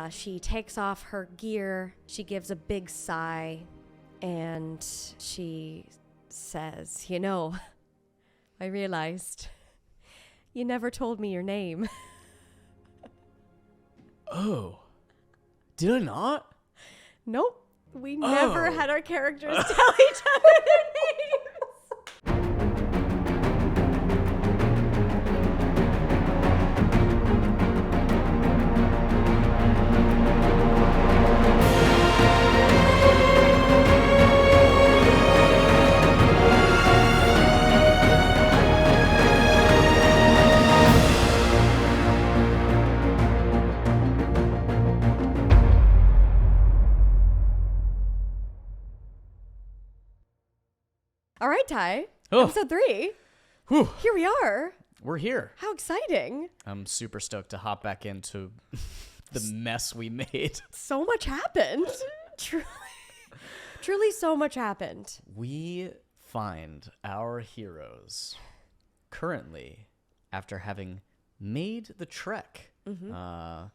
She takes off her gear. She gives a big sigh. And she says, I realized you never told me your name. Oh. Did I not? Nope. We never had our characters tell each other their names. All right, Ty. Oh. Episode 3. Whew. Here we are. We're here. How exciting. I'm super stoked to hop back into the mess we made. So much happened. Truly so much happened. We find our heroes currently, after having made the trek to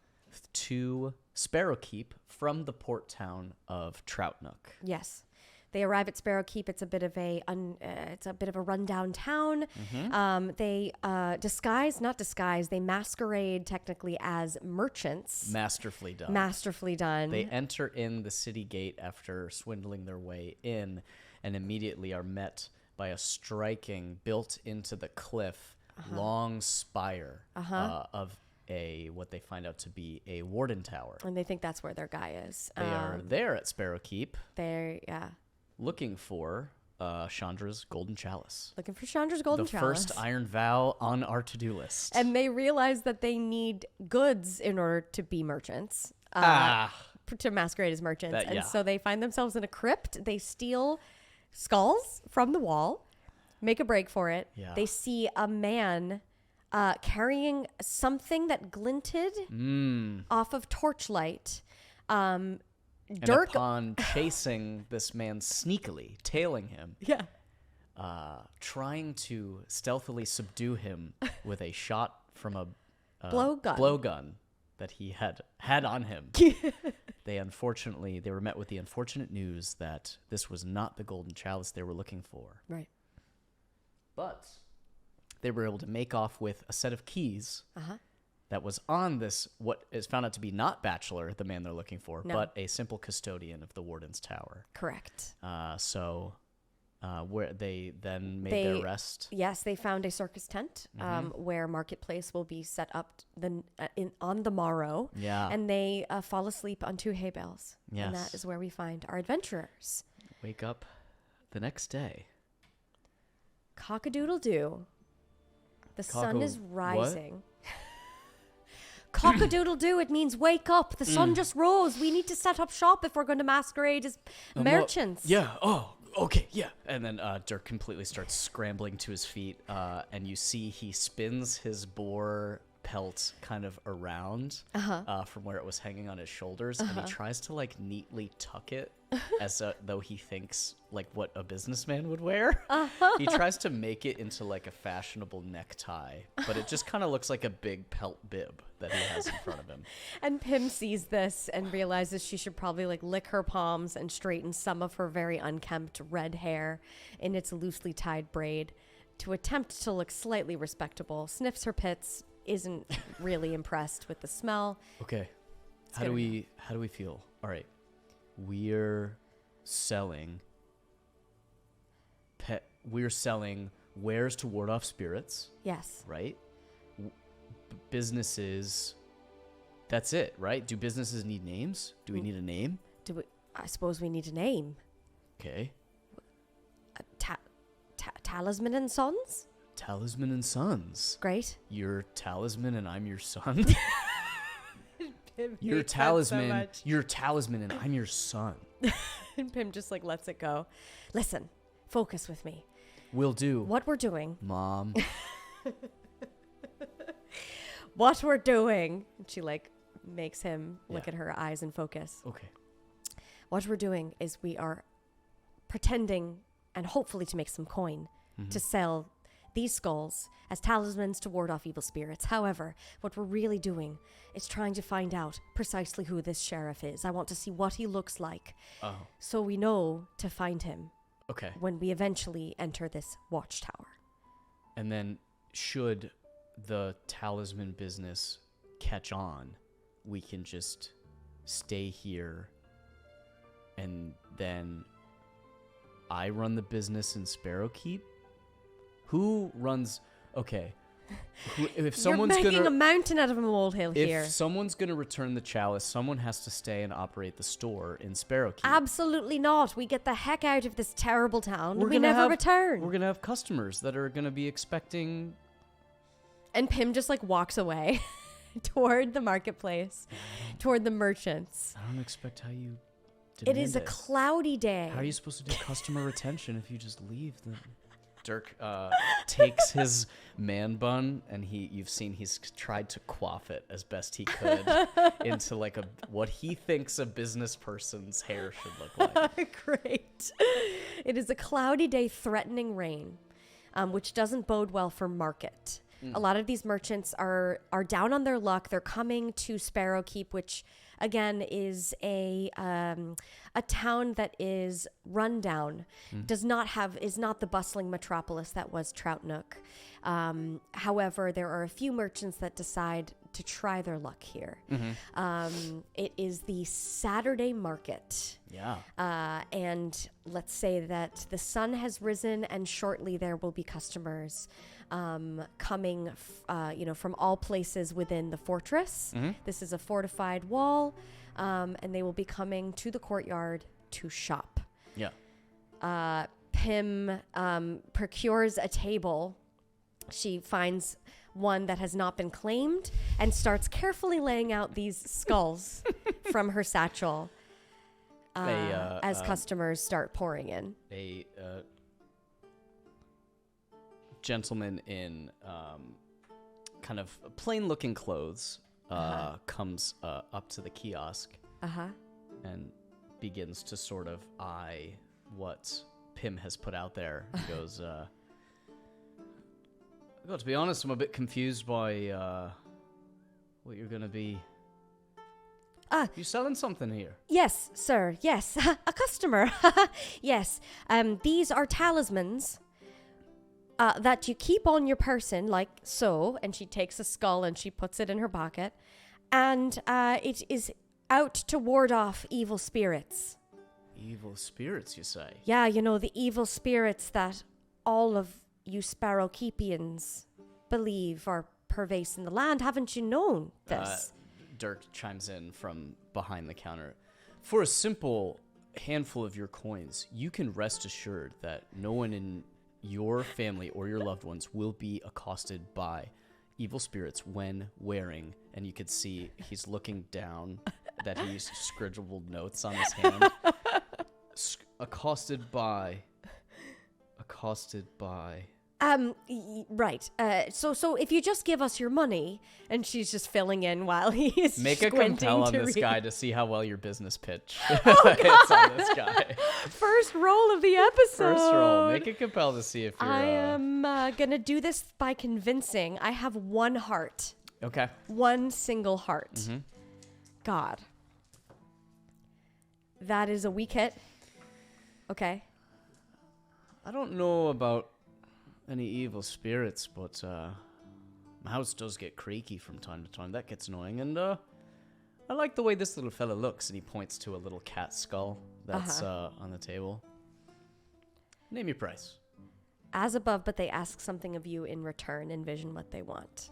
Sparrowkeep from the port town of Troutnook. Yes. They arrive at Sparrowkeep. It's a bit of a rundown town. They they masquerade technically as merchants. Masterfully done. Masterfully done. They enter in the city gate after swindling their way in, and immediately are met by a striking, built into the cliff, long spire of what they find out to be a warden tower. And they think that's where their guy is. They are there at Sparrowkeep. Yeah. Looking for Chandra's golden chalice. Looking for Chandra's golden chalice. The first iron vow on our to-do list. And they realize that they need goods in order to be merchants. To masquerade as merchants. So they find themselves in a crypt. They steal skulls from the wall, make a break for it. Yeah. They see a man carrying something that glinted off of torchlight. Dirk, upon chasing this man sneakily, tailing him, trying to stealthily subdue him with a shot from a blowgun that he had on him. They were met with the unfortunate news that this was not the golden chalice they were looking for. Right. But they were able to make off with a set of keys that was on this, what is found out to be not Bachelor, the man they're looking for, but a simple custodian of the warden's tower. Correct. Where they then made their arrest. Yes, they found a circus tent where Marketplace will be set up on the morrow. Yeah. And they fall asleep on 2 hay bales. Yes. And that is where we find our adventurers. Wake up the next day. Cock-a-doodle-doo. The sun is rising. Cock-a-doodle-doo, it means wake up. The sun just rose. We need to set up shop if we're going to masquerade as merchants. Okay, yeah. And then Dirk completely starts scrambling to his feet, and you see he spins his boar pelt kind of around from where it was hanging on his shoulders, and he tries to neatly tuck it as though he thinks what a businessman would wear. He tries to make it into a fashionable necktie, but it just kind of looks like a big pelt bib that he has in front of him. And Pim sees this and realizes she should probably lick her palms and straighten some of her very unkempt red hair in its loosely tied braid to attempt to look slightly respectable. Sniffs her pits, isn't really impressed with the smell. Okay. How do we feel? All right. We're selling wares to ward off spirits. Yes. Right? Businesses, that's it, right? Do businesses need names? Do we need a name? I suppose we need a name. Okay. Talisman and Sons? Talisman and Sons. Great. You're Talisman and I'm your son. You're Talisman. So you're Talisman and I'm your son. And Pim just lets it go. Listen, focus with me. Will do. What we're doing. Mom. What we're doing. She makes him look at her eyes and focus. Okay. What we're doing is we are pretending and hopefully to make some coin to sell these skulls as talismans to ward off evil spirits. However, what we're really doing is trying to find out precisely who this sheriff is. I want to see what he looks like. Oh. So we know to find him. Okay. When we eventually enter this watchtower. And then should the talisman business catch on, we can just stay here and then I run the business in Sparrowkeep? Who runs... Okay. If someone's You're making gonna, a mountain out of a molehill here. If someone's going to return the chalice, someone has to stay and operate the store in Sparrowkeep. Absolutely not. We get the heck out of this terrible town. We never return. We're going to have customers that are going to be expecting... And Pim just like walks away toward the marketplace, toward the merchants. I don't expect how you It is a cloudy day. How are you supposed to do customer retention if you just leave them? Dirk takes his man bun, and you've seen he's tried to coif it as best he could into like what he thinks a business person's hair should look like. Great. It is a cloudy day, threatening rain, which doesn't bode well for market. A lot of these merchants are down on their luck. They're coming to Sparrowkeep, which again is a town that is run down, is not the bustling metropolis that was Troutnook. However, there are a few merchants that decide to try their luck here. It is the Saturday market. Yeah. And let's say that the sun has risen, and shortly there will be customers coming, from all places within the fortress. This is a fortified wall, and they will be coming to the courtyard to shop. Yeah. Pim procures a table. She finds one that has not been claimed and starts carefully laying out these skulls from her satchel as customers start pouring in. A gentleman in kind of plain-looking clothes comes up to the kiosk and begins to sort of eye what Pim has put out there. He goes, I got to be honest, I'm a bit confused by what you're going to be... You selling something here? Yes, sir. Yes. A customer. Yes. These are talismans that you keep on your person, like so. And she takes a skull and she puts it in her pocket. And it is out to ward off evil spirits. Evil spirits, you say? Yeah, the evil spirits that all of you Sparrowkeepians believe are pervasive in the land. Haven't you known this? Dirk chimes in from behind the counter. For a simple handful of your coins, you can rest assured that no one in your family or your loved ones will be accosted by evil spirits when wearing, and you could see he's looking down, that he's scribbled notes on his hand. Accosted by... Right. So if you just give us your money, and she's just filling in while he is make a compel on this guy to see how well your business pitch hits on this guy. First roll of the episode. First roll. Make a compel to see if you're... I am gonna do this by convincing. I have one heart. Okay. One single heart. God. That is a weak hit. Okay. I don't know about any evil spirits, but my house does get creaky from time to time. That gets annoying. And I like the way this little fella looks. And he points to a little cat skull that's on the table. Name your price. As above, but they ask something of you in return. Envision what they want.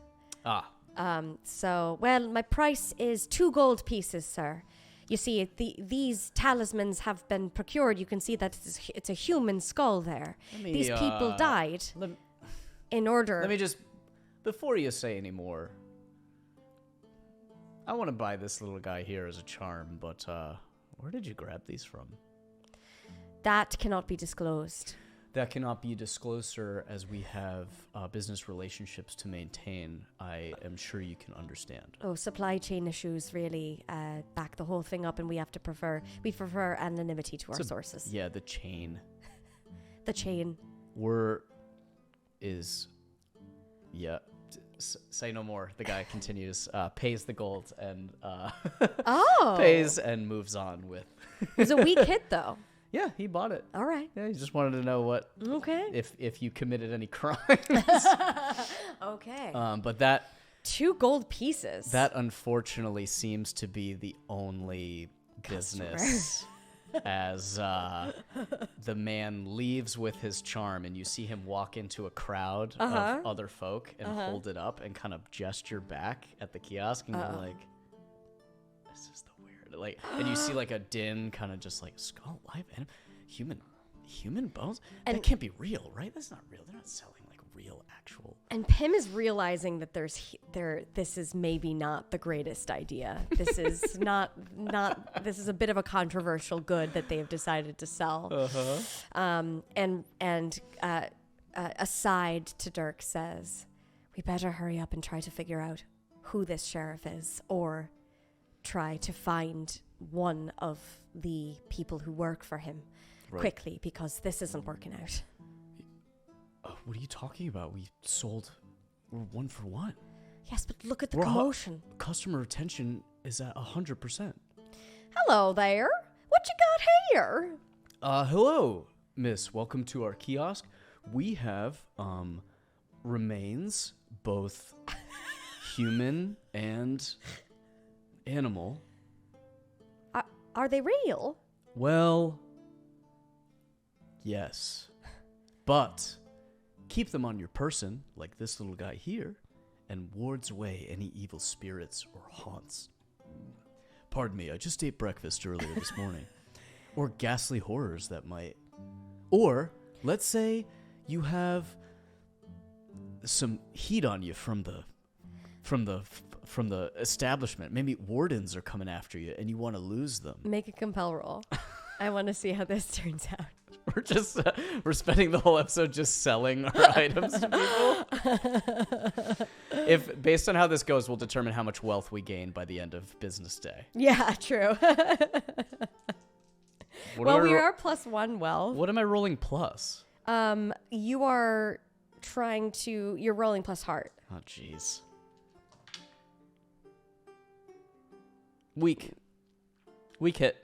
My price is 2 gold pieces, sir. You see, these talismans have been procured. You can see that it's a human skull there. These people died in order... Let me just... Before you say any more, I want to buy this little guy here as a charm, but where did you grab these from? That cannot be disclosed. That cannot be disclosed, sir, as we have business relationships to maintain. I am sure you can understand. Oh, supply chain issues really back the whole thing up, and we prefer anonymity to our sources. Yeah, the chain. The chain. Is Yeah. Say no more. The guy continues, pays the gold, and pays and moves on with. He's a weak hit, though. Yeah, he bought it. All right. Yeah, he just wanted to know what. Okay. If you committed any crimes. Okay. But that 2 gold pieces. That unfortunately seems to be the only business. As the man leaves with his charm, and you see him walk into a crowd of other folk and hold it up and kind of gesture back at the kiosk, and you're like, this is the weird. Like, and you see like a Din kind of just like skull live and human bones. And that can't be real, right? That's not real. They're not selling like real actual. And Pim is realizing that this is maybe not the greatest idea. This is not this is a bit of a controversial good that they have decided to sell. And aside to Dirk says, we better hurry up and try to figure out who this sheriff is, or try to find one of the people who work for him quickly, because this isn't working out. What are you talking about? We're 1 for 1. Yes, but look at the commotion. Customer retention is at 100%. Hello there. What you got here? Hello, miss. Welcome to our kiosk. We have remains, both human and animal. Are they real? Well, yes. But keep them on your person, like this little guy here, and wards away any evil spirits or haunts. Pardon me, I just ate breakfast earlier this morning. Or ghastly horrors that might. Or, let's say you have some heat on you from the establishment. Maybe wardens are coming after you and you want to lose them. Make a compel roll. I want to see how this turns out. We're spending the whole episode just selling our items to people. If based on how this goes, we'll determine how much wealth we gain by the end of business day. Yeah, true. Well, we are +1 wealth. What am I rolling plus? You're rolling plus heart. Oh, jeez. Weak hit.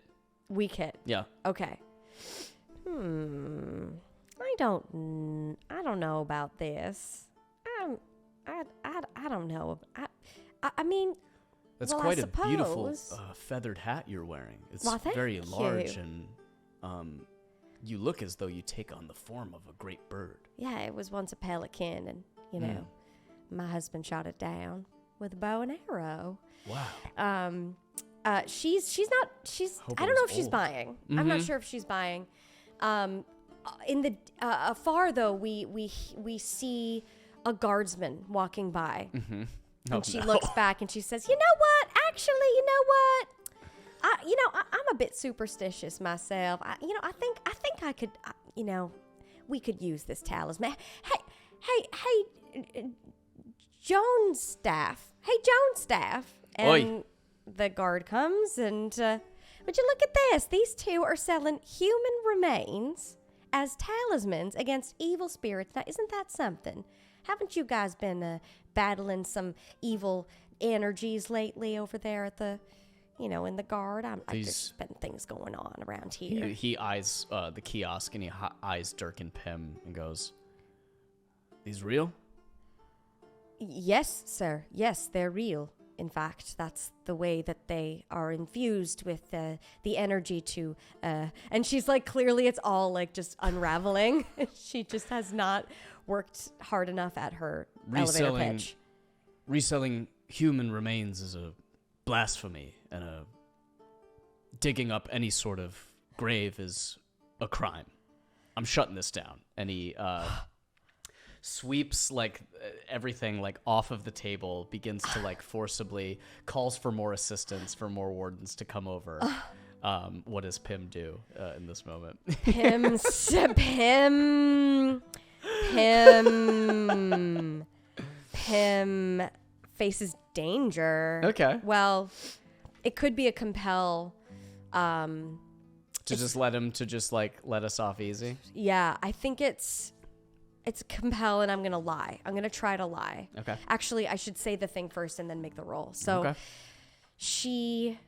Weak hit. Yeah. Okay. I don't know about this. I don't know. I mean, that's quite a beautiful feathered hat you're wearing. It's very large, and you look as though you take on the form of a great bird. Yeah, it was once a pelican, and my husband shot it down with a bow and arrow. Wow. She's not. I don't know if she's buying. Mm-hmm. I'm not sure if she's buying. In the afar though, we see a guardsman walking by, and she looks back and she says, "You know what? Actually, you know what? I'm a bit superstitious myself. I think I could. We could use this talisman. Hey, Jones staff. Hey, Jones staff." And Oi. the guard comes and, would you look at this? These two are selling human remains as talismans against evil spirits. Now, isn't that something? Haven't you guys been battling some evil energies lately over there at the, in the guard? There's been things going on around here. He eyes the kiosk, and he eyes Dirk and Pim and goes, "These real?" Yes, sir. Yes, they're real. In fact, that's the way that they are infused with the energy to, and she's like, clearly it's all like just unraveling. She just has not worked hard enough at her elevator pitch. Reselling human remains is a blasphemy, and digging up any sort of grave is a crime. I'm shutting this down. And he sweeps like everything like off of the table, begins to like forcibly calls for more assistance, for more wardens to come over. What does Pim do in this moment? Pim faces danger. Okay. Well, it could be a compel. To just let us off easy. Yeah, I think it's It's compel, and I'm going to lie. I'm going to try to lie. Okay. Actually, I should say the thing first and then make the roll. So she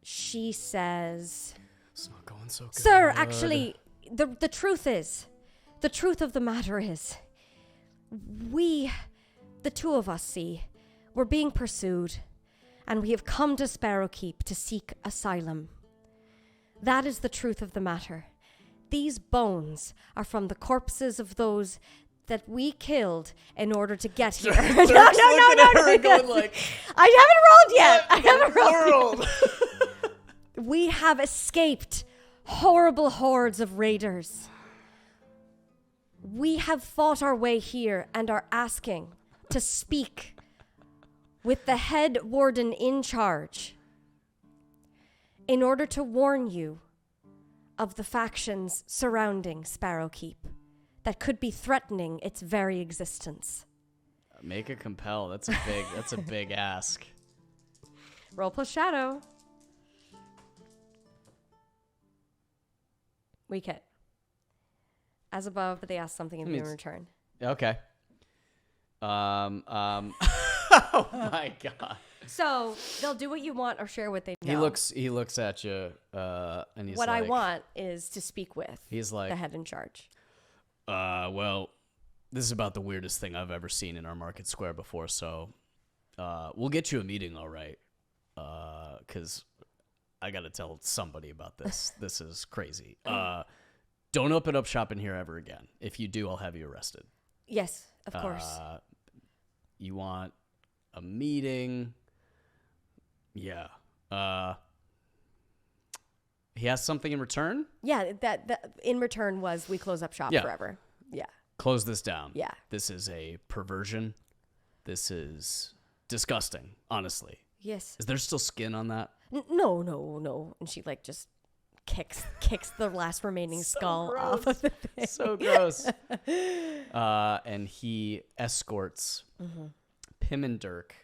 says, it's not going so good. Sir, actually, the truth of the matter is, the two of us, we're being pursued, and we have come to Sparrowkeep to seek asylum. That is the truth of the matter. These bones are from the corpses of those that we killed in order to get here. No. Going like, I haven't rolled yet. We have escaped horrible hordes of raiders. We have fought our way here and are asking to speak with the head warden in charge in order to warn you of the factions surrounding Sparrowkeep that could be threatening its very existence. Make a compel. That's a big ask. Roll plus shadow. Weak hit. As above, but they ask something of you in return. Okay. Oh my god. So they'll do what you want or share what they know. He looks at you, and he's what like, I want is to speak with. He's like the head in charge. Well, this is about the weirdest thing I've ever seen in our market square before. So, we'll get you a meeting, all right? 'Cause I gotta tell somebody about this. This is crazy. Don't open up shop in here ever again. If you do, I'll have you arrested. Yes, of course. You want a meeting? Yeah. He has something in return? Yeah, that in return was we close up shop forever. Yeah. Close this down. Yeah. This is a perversion. This is disgusting, honestly. Yes. Is there still skin on that? No. And she like just kicks the last remaining skull off of the thing. So gross. And he escorts Pim and Dirk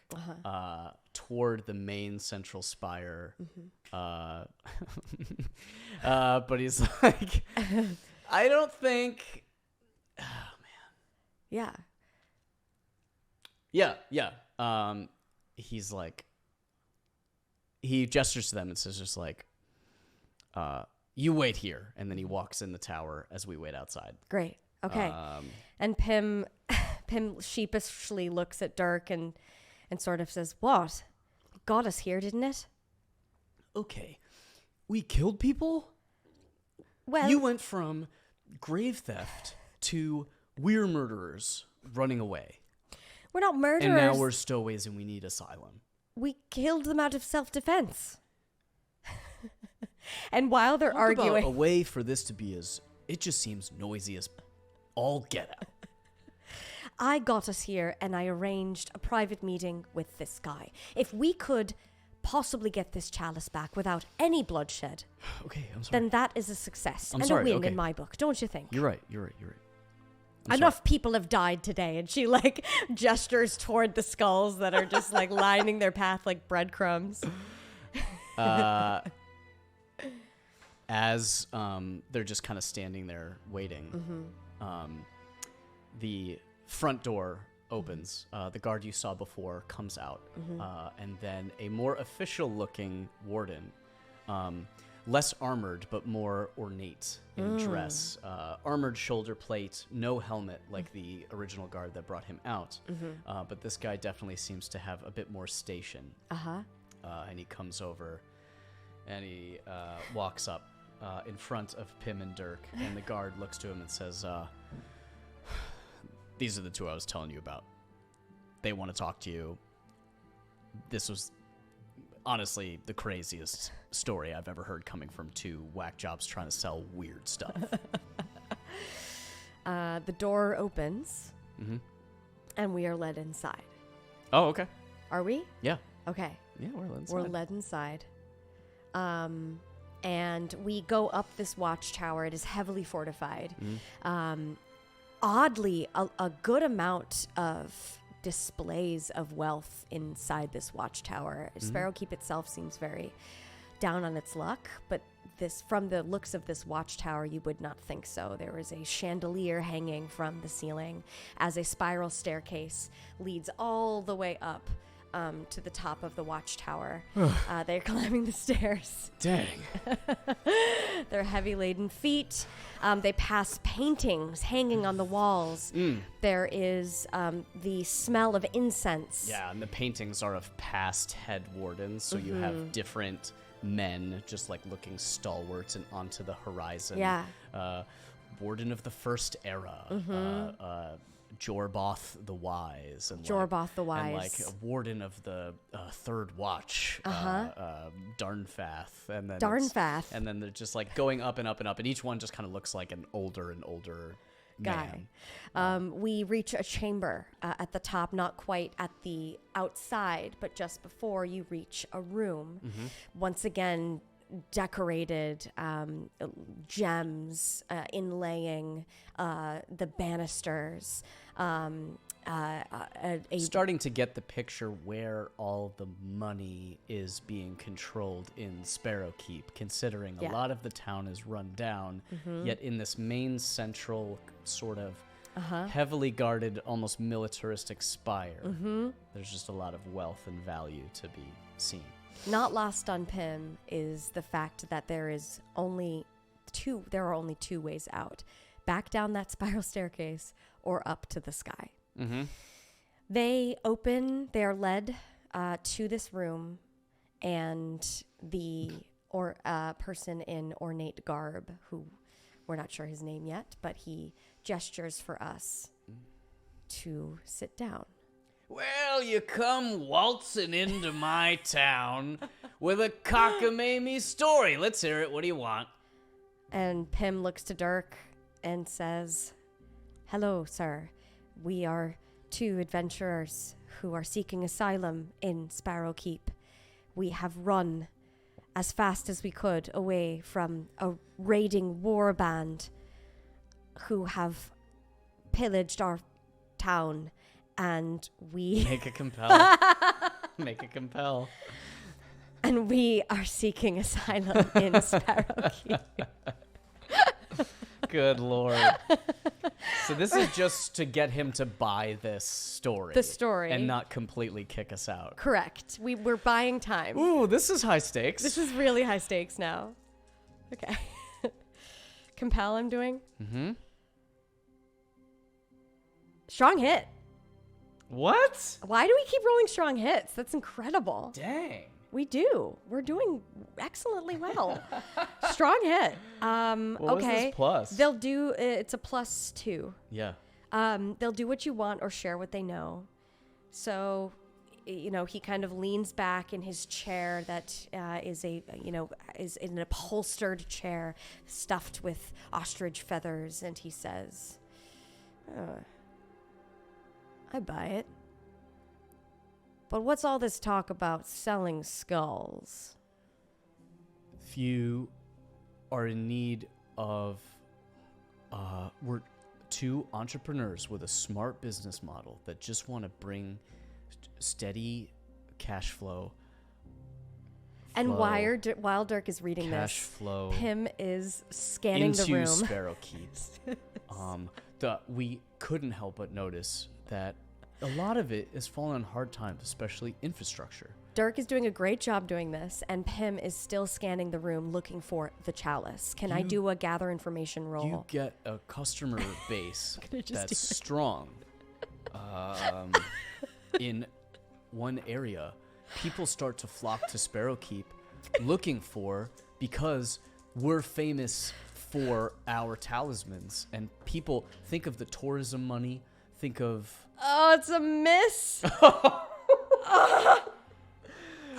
toward the main central spire. But he's like, I don't think. Oh man. Yeah. He's like, he gestures to them and says, just like, you wait here, and then he walks in the tower as we wait outside. Great. Okay. And Pim sheepishly looks at Dirk and sort of says, "What? It got us here, didn't it?" Okay. We killed people? Well, You went from grave theft to we're murderers running away. we're not murderers. And now we're stowaways and we need asylum. We killed them out of self-defense. And while they're Talk arguing, about a way for this to be it just seems noisy as all get out. I got us here and I arranged a private meeting with this guy. If we could possibly get this chalice back without any bloodshed, Okay, I'm sorry. then that is a success I'm and sorry, a win okay. in my book, don't you think? You're right. I'm Enough people have died today, and she like gestures toward the skulls that are just like lining their path like breadcrumbs. As they're just kind of standing there waiting, the front door opens. The guard you saw before comes out, and then a more official-looking warden, less armored but more ornate in dress, armored shoulder plate, no helmet like the original guard that brought him out. But this guy definitely seems to have a bit more station. And he comes over, and he walks up in front of Pim and Dirk, and the guard looks to him and says, these are the two I was telling you about. They want to talk to you. This was honestly the craziest story I've ever heard coming from two whack jobs trying to sell weird stuff. The door opens, and we are led inside. Oh, okay. Are we? Yeah. Okay. Yeah, we're led inside. We're led inside. And we go up this watchtower. It is heavily fortified. Oddly, a good amount of displays of wealth inside this watchtower. Sparrowkeep itself seems very down on its luck, but from the looks of this watchtower, you would not think so. There is a chandelier hanging from the ceiling as a spiral staircase leads all the way up to the top of the watchtower. They're climbing the stairs. Dang. Their heavy laden feet. They pass paintings hanging on the walls. There is the smell of incense. Yeah, and the paintings are of past head wardens, so you have different men just like looking stalwarts and onto the horizon. Yeah. Warden of the First Era, Jorboth the Wise, and Jorboth the Wise, and like a warden of the Third Watch, Darnfath, and then and then they're just like going up and up and up, and each one just kind of looks like an older and older guy. We reach a chamber at the top, not quite at the outside, but just before you reach a room. Once again, decorated, gems inlaying the banisters. Starting to get the picture where all the money is being controlled in Sparrowkeep, considering a lot of the town is run down, yet in this main central sort of heavily guarded, almost militaristic spire, there's just a lot of wealth and value to be seen. Not lost on Pim is the fact that there are only two ways out: back down that spiral staircase or up to the sky. They are led to this room, and the person in ornate garb, who we're not sure his name yet, but he gestures for us to sit down. Well, you come waltzing into my town with a cockamamie story. Let's hear it. What do you want? And Pim looks to Dirk and says, "Hello, sir. We are two adventurers who are seeking asylum in Sparrowkeep. We have run as fast as we could away from a raiding war band who have pillaged our town. And we make it compel. Make it compel. And we are seeking asylum in Sparrowkeep." Good Lord. So this is just to get him to buy this story. The story. And not completely kick us out. Correct. We're buying time. Ooh, this is high stakes. This is really high stakes now. Okay. Compel I'm doing. Strong hit. What? Why do we keep rolling strong hits? That's incredible. Dang. We do. We're doing excellently well. Strong hit. What was okay. this plus? They'll do. It's a +2. Yeah. They'll do what you want or share what they know. So, he kind of leans back in his chair that is an upholstered chair stuffed with ostrich feathers, and he says, "I buy it. But what's all this talk about selling skulls?" If you are in need of, we're two entrepreneurs with a smart business model that just want to bring steady cash flow. And while Dirk is reading cash this, flow Pim is scanning the room. Into Sparrowkeep. We couldn't help but notice that a lot of it is falling on hard times, especially infrastructure. Dirk is doing a great job doing this, and Pim is still scanning the room looking for the chalice. Can I do a gather information roll? You get a customer base that's strong. In one area, people start to flock to Sparrowkeep looking for, because we're famous for our talismans, and people think of the tourism money, think of... Oh, it's a miss.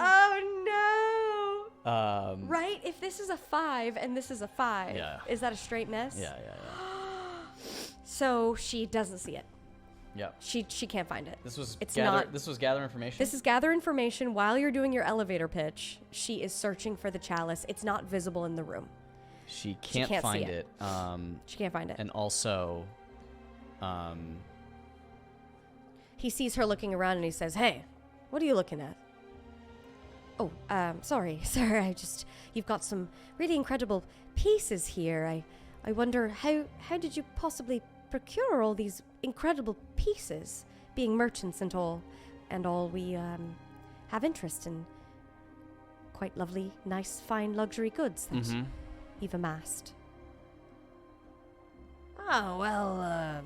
Oh no. Right? If this is a 5 and this is a 5, is that a straight miss? Yeah. So she doesn't see it. Yeah. She can't find it. This was gather information? This is gather information while you're doing your elevator pitch. She is searching for the chalice. It's not visible in the room. She can't find it. She can't find it. And also, he sees her looking around and he says, "Hey, what are you looking at?" Sorry, sir. You've got some really incredible pieces here. I wonder how did you possibly procure all these incredible pieces? Being merchants and all, we have interest in quite lovely, nice, fine luxury goods that you've amassed. Oh, well,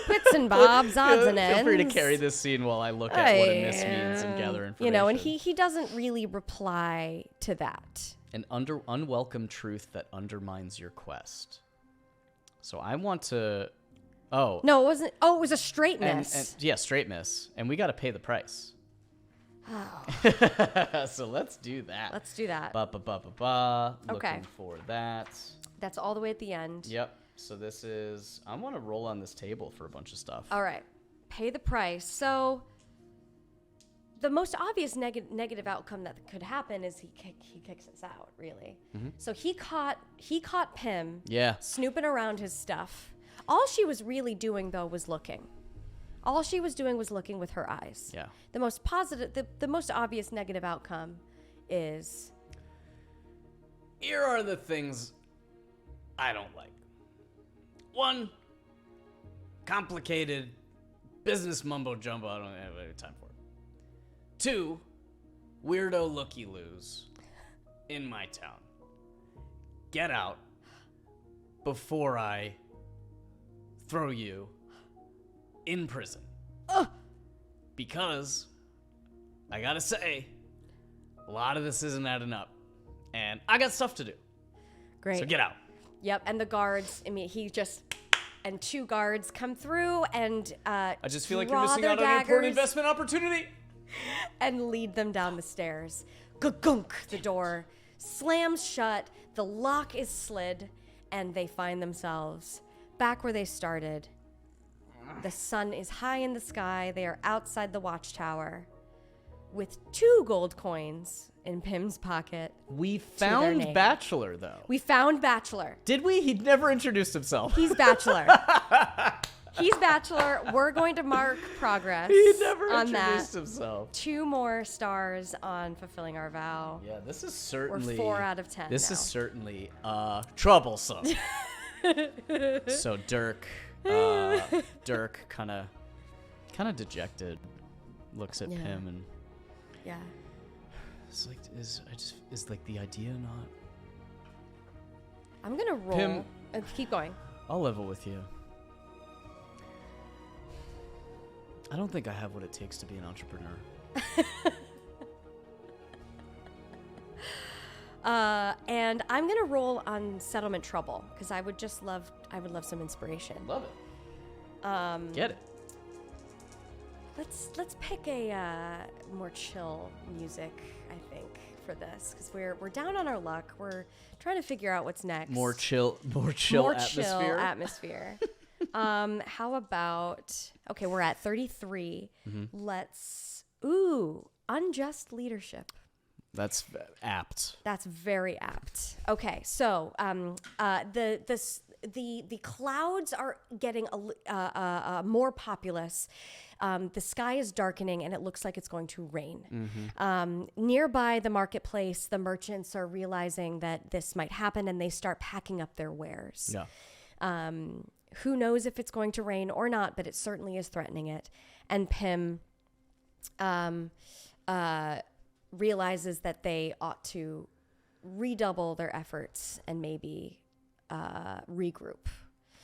bits and bobs, odds and ends. Feel free to carry this scene while I look at what a miss means and gather information. And he doesn't really reply to that. An unwelcome truth that undermines your quest. So I want to... Oh. No, it wasn't. Oh, it was a straight miss. Yeah, straight miss. And we got to pay the price. Oh. So let's do that. Let's do that. Okay. Looking for that. That's all the way at the end. Yep. So this is... I want to roll on this table for a bunch of stuff. All right. Pay the price. So the most obvious negative outcome that could happen is he kicks us out, really. Mm-hmm. So he caught Pim snooping around his stuff. All she was really doing, though, was looking. All she was doing was looking with her eyes. Yeah. The most positive, the most obvious negative outcome is... Here are the things I don't like. 1, complicated business mumbo jumbo. I don't have any time for it. 2, weirdo looky-loos in my town. Get out before I throw you in prison. Because I gotta say, a lot of this isn't adding up, and I got stuff to do. Great. So get out. Yep, and the guards, and 2 guards come through and I just feel like you're missing out on an important investment opportunity. And lead them down the stairs. Gunk! The door slams shut, the lock is slid, and they find themselves back where they started. The sun is high in the sky. They are outside the watchtower with 2 gold coins in Pim's pocket. We found Bachelor, though. We found Bachelor. Did we? He'd never introduced himself. He's Bachelor. He's Bachelor. We're going to mark progress. He never on introduced that. himself. 2 more stars on fulfilling our vow. Yeah, this is certainly... We're 4 out of 10 This now. is certainly troublesome. So Dirk kind of dejected, looks at Pim and... Yeah. It's like, is like the idea not... I'm gonna roll. Pim, keep going. I'll level with you. I don't think I have what it takes to be an entrepreneur. And I'm gonna roll on settlement trouble because I would love some inspiration. Love it. Get it. Let's pick a more chill music, I think, for this because we're down on our luck. We're trying to figure out what's next. More chill atmosphere. How about... Okay, we're at 33. Mm-hmm. Let's... Unjust leadership. That's apt. That's very apt. Okay, so the clouds are getting more populous. The sky is darkening, and it looks like it's going to rain. Mm-hmm. Nearby the marketplace, the merchants are realizing that this might happen, and they start packing up their wares. Yeah. Who knows if it's going to rain or not, but it certainly is threatening it. And Pim realizes that they ought to redouble their efforts and maybe regroup.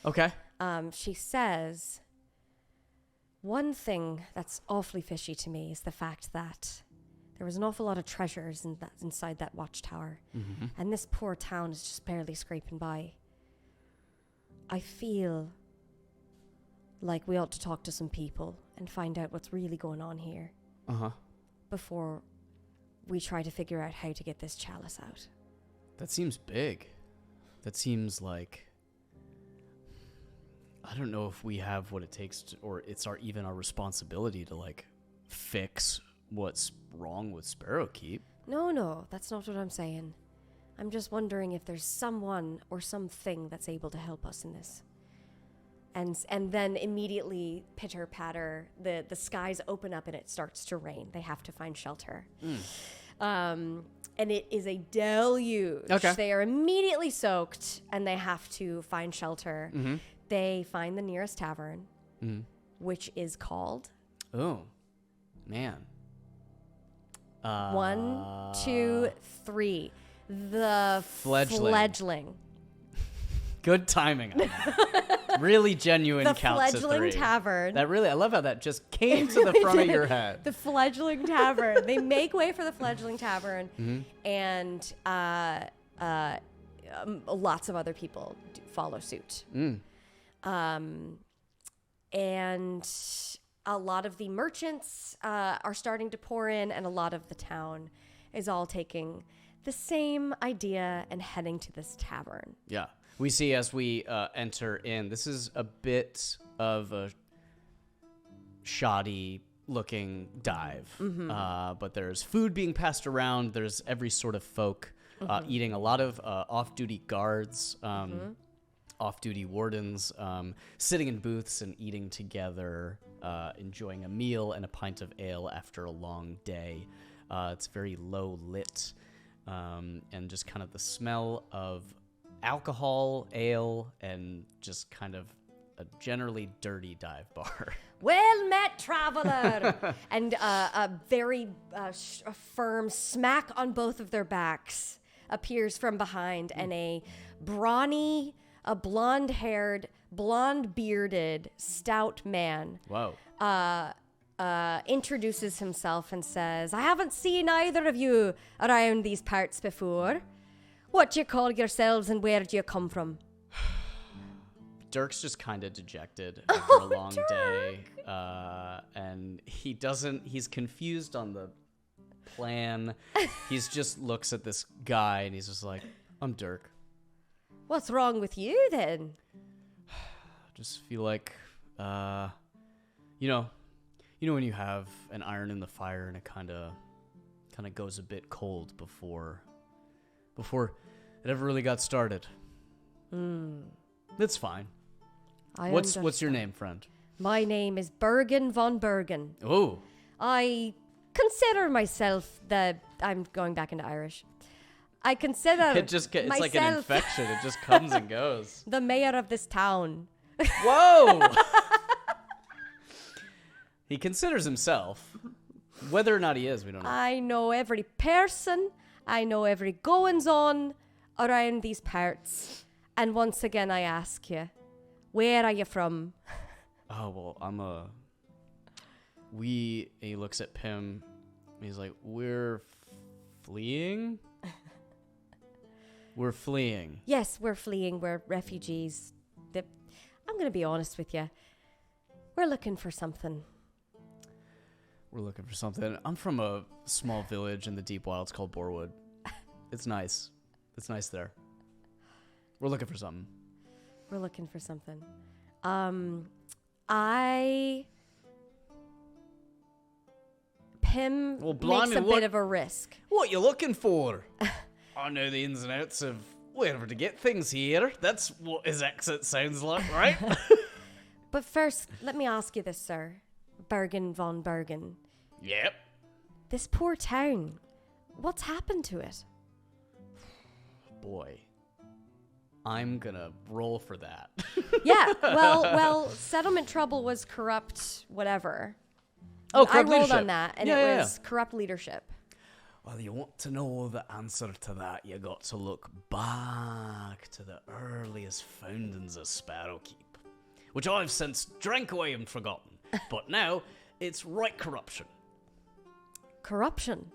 Okay. She says, one thing that's awfully fishy to me is the fact that there was an awful lot of treasures inside that watchtower. Mm-hmm. And this poor town is just barely scraping by. I feel like we ought to talk to some people and find out what's really going on here. Uh-huh. Before we try to figure out how to get this chalice out. That seems big. That seems like... I don't know if we have what it takes to, or it's even our responsibility to, like, fix what's wrong with Sparrowkeep. No, that's not what I'm saying. I'm just wondering if there's someone or something that's able to help us in this. And then immediately, pitter patter, the skies open up and it starts to rain. They have to find shelter. And it is a deluge. Okay. They are immediately soaked, and they have to find shelter. Mm-hmm. They find the nearest tavern, which is called... Oh, man. 1, 2, 3. The Fledgling. Good timing on that. Really genuine The counts of 3. Fledgling Tavern. That really, I love how that just came to the front of your head. The Fledgling Tavern. They make way for the Fledgling Tavern, and lots of other people follow suit. And a lot of the merchants are starting to pour in, and a lot of the town is all taking the same idea and heading to this tavern. Yeah. We see as we enter in, this is a bit of a shoddy looking dive. But there's food being passed around. There's every sort of folk eating. A lot of off-duty guards, off-duty wardens, sitting in booths and eating together, enjoying a meal and a pint of ale after a long day. It's very low lit, and just kind of the smell of alcohol, ale, and just kind of a generally dirty dive bar. Well met, traveler! And a very firm smack on both of their backs appears from behind, and a brawny, blonde-haired, blonde-bearded, stout man introduces himself and says, "I haven't seen either of you around these parts before. What do you call yourselves, and where do you come from?" Dirk's just kind of dejected after a long day, and he's confused on the plan. He's just looks at this guy, and he's just like, "I'm Dirk." "What's wrong with you, then?" Just feel like, you know when you have an iron in the fire and it kind of goes a bit cold before it ever really got started. That's fine. What's your name, friend? My name is Bergen von Bergen. Oh. I consider myself I'm going back into Irish. I consider it's like an infection. It just comes and goes. The mayor of this town. Whoa! He considers himself. Whether or not he is, we don't know. I know every person. I know every goings-on around these parts. And once again, I ask you, where are you from? Oh, well, he looks at Pim. He's like, we're fleeing? We're fleeing. Yes, we're fleeing. We're refugees. I'm going to be honest with you. We're looking for something. I'm from a small village in the deep wilds called Borwood. It's nice. It's nice there. We're looking for something. Pim makes a bit of a risk. What you looking for? I know the ins and outs of wherever to get things here. That's what his accent sounds like, right? But first, let me ask you this, sir. Bergen von Bergen. Yep. This poor town. What's happened to it? Boy. I'm gonna roll for that. Yeah, well, settlement trouble was corrupt, whatever. Oh, corrupt I rolled leadership. on that, and it was corrupt leadership. Well, you want to know the answer to that, you got to look back to the earliest foundings of Sparrowkeep, which I've since drank away and forgotten. But now, it's right corruption. Corruption?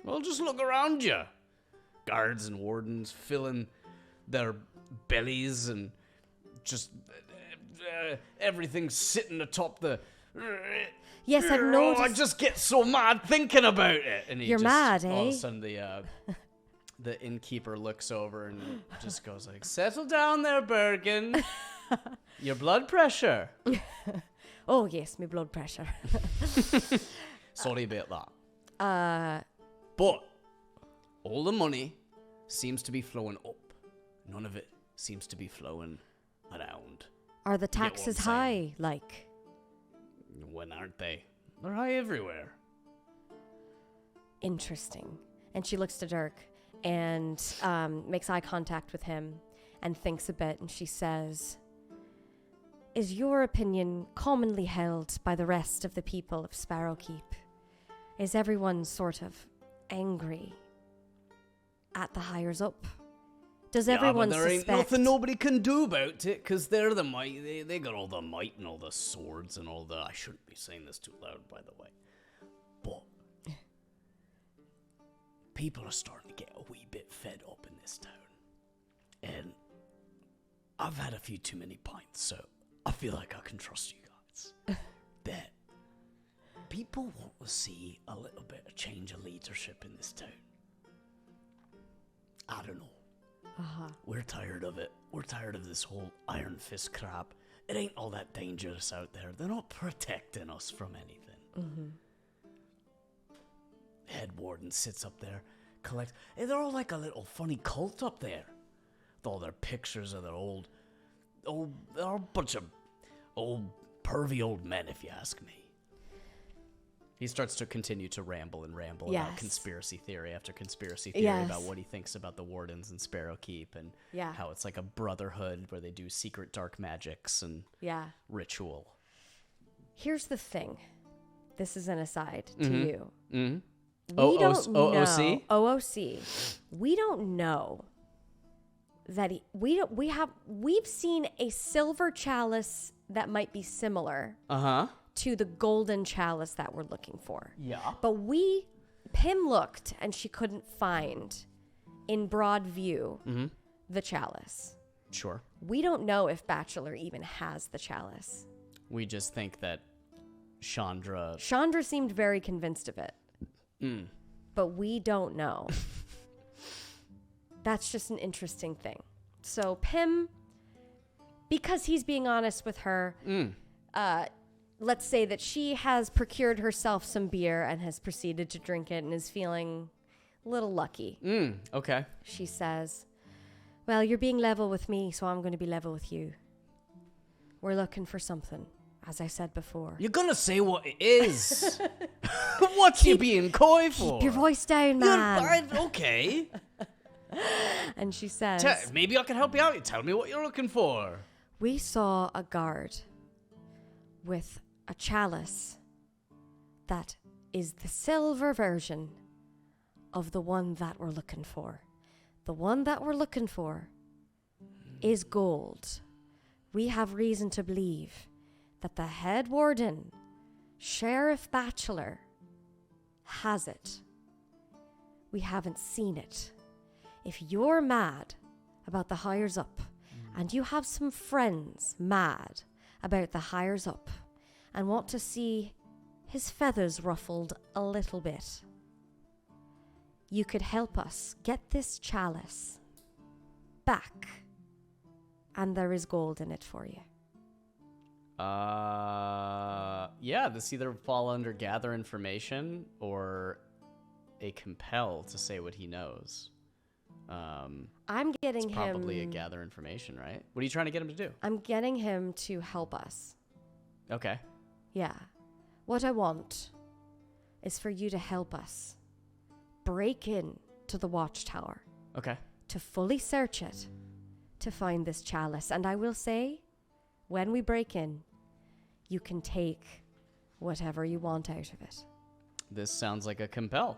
Well, just look around you. Guards and wardens filling their bellies and just everything sitting atop the... Yes, I've noticed. I just get so mad thinking about it. And You're mad, eh? All of a sudden, the innkeeper looks over and just goes like, "Settle down there, Bergen. Your blood pressure." Oh, yes, my blood pressure. Sorry about that. But all the money seems to be flowing up. None of it seems to be flowing around. Are the taxes high, like? When aren't they? They're high everywhere. interesting. And she looks to Dirk and makes eye contact with him and thinks a bit. And she says, is your opinion commonly held by the rest of the people of Sparrowkeep? Is everyone sort of angry at the higher up? Does everyone but there suspect... ain't nothing nobody can do about it, because they're the might. They got all the might and all the swords and all the... I shouldn't be saying this too loud, by the way. But people are starting to get a wee bit fed up in this town. And I've had a few too many pints, so I feel like I can trust you guys. That people want to see a little bit of change of leadership in this town. I don't know. We're tired of it. We're tired of this whole Iron Fist crap. It ain't all that dangerous out there. They're not protecting us from anything. Head warden sits up there, collects... They're all like a little funny cult up there. With all their pictures of their old... They're a bunch of old, pervy old men, if you ask me. He starts to continue to ramble about conspiracy theory after conspiracy theory about what he thinks about the wardens and Sparrowkeep and how it's like a brotherhood where they do secret dark magics and ritual. Here's the thing. This is an aside to you. Mm-hmm. We don't know. OOC? OOC. We don't know that we've seen a silver chalice that might be similar. To the golden chalice that we're looking for. Yeah. But Pim looked and she couldn't find in broad view the chalice. Sure. We don't know if Bachelor even has the chalice. We just think that Chandra seemed very convinced of it. But we don't know. That's just an interesting thing. So Pim, because he's being honest with her, let's say that she has procured herself some beer and has proceeded to drink it and is feeling a little lucky. Okay. She says, well, you're being level with me, so I'm going to be level with you. We're looking for something, as I said before. You're gonna say what it is. What's you being coy for? Keep your voice down, man. Okay. And she says, maybe I can help you out. You tell me what you're looking for. we saw a guard with a chalice that is the silver version of the one that we're looking for. The one that we're looking for is gold. We have reason to believe that the head warden, Sheriff Bachelor, has it. We haven't seen it. If you're mad about the hires up, and you have some friends mad about the hires up, and want to see his feathers ruffled a little bit, you could help us get this chalice back, and there is gold in it for you. Yeah, this either fall under gather information or a compel to say what he knows. I'm getting it's him... probably a gather information, right? What are you trying to get him to do? I'm getting him to help us. Okay. Yeah. What I want is for you to help us break in to the watchtower. Okay. To fully search it, to find this chalice. And I will say, when we break in, you can take whatever you want out of it. This sounds like a compel.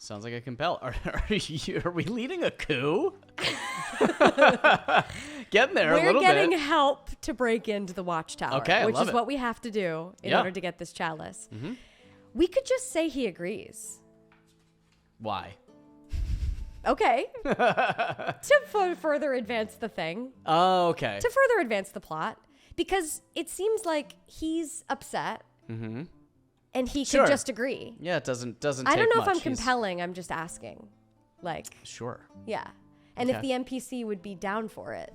Sounds like a compel. Are we leading a coup? Getting there a little bit. We're getting help to break into the watchtower. Okay, which is it. what we have to do in order to get this chalice. Mm-hmm. We could just say he agrees. Why? Okay. To further advance the thing. Oh, okay. To further advance the plot. Because it seems like he's upset. Mm-hmm. And he could just agree. Yeah, it doesn't I don't know much. if I'm compelling. I'm just asking. Like. Sure. Yeah. And if the NPC would be down for it.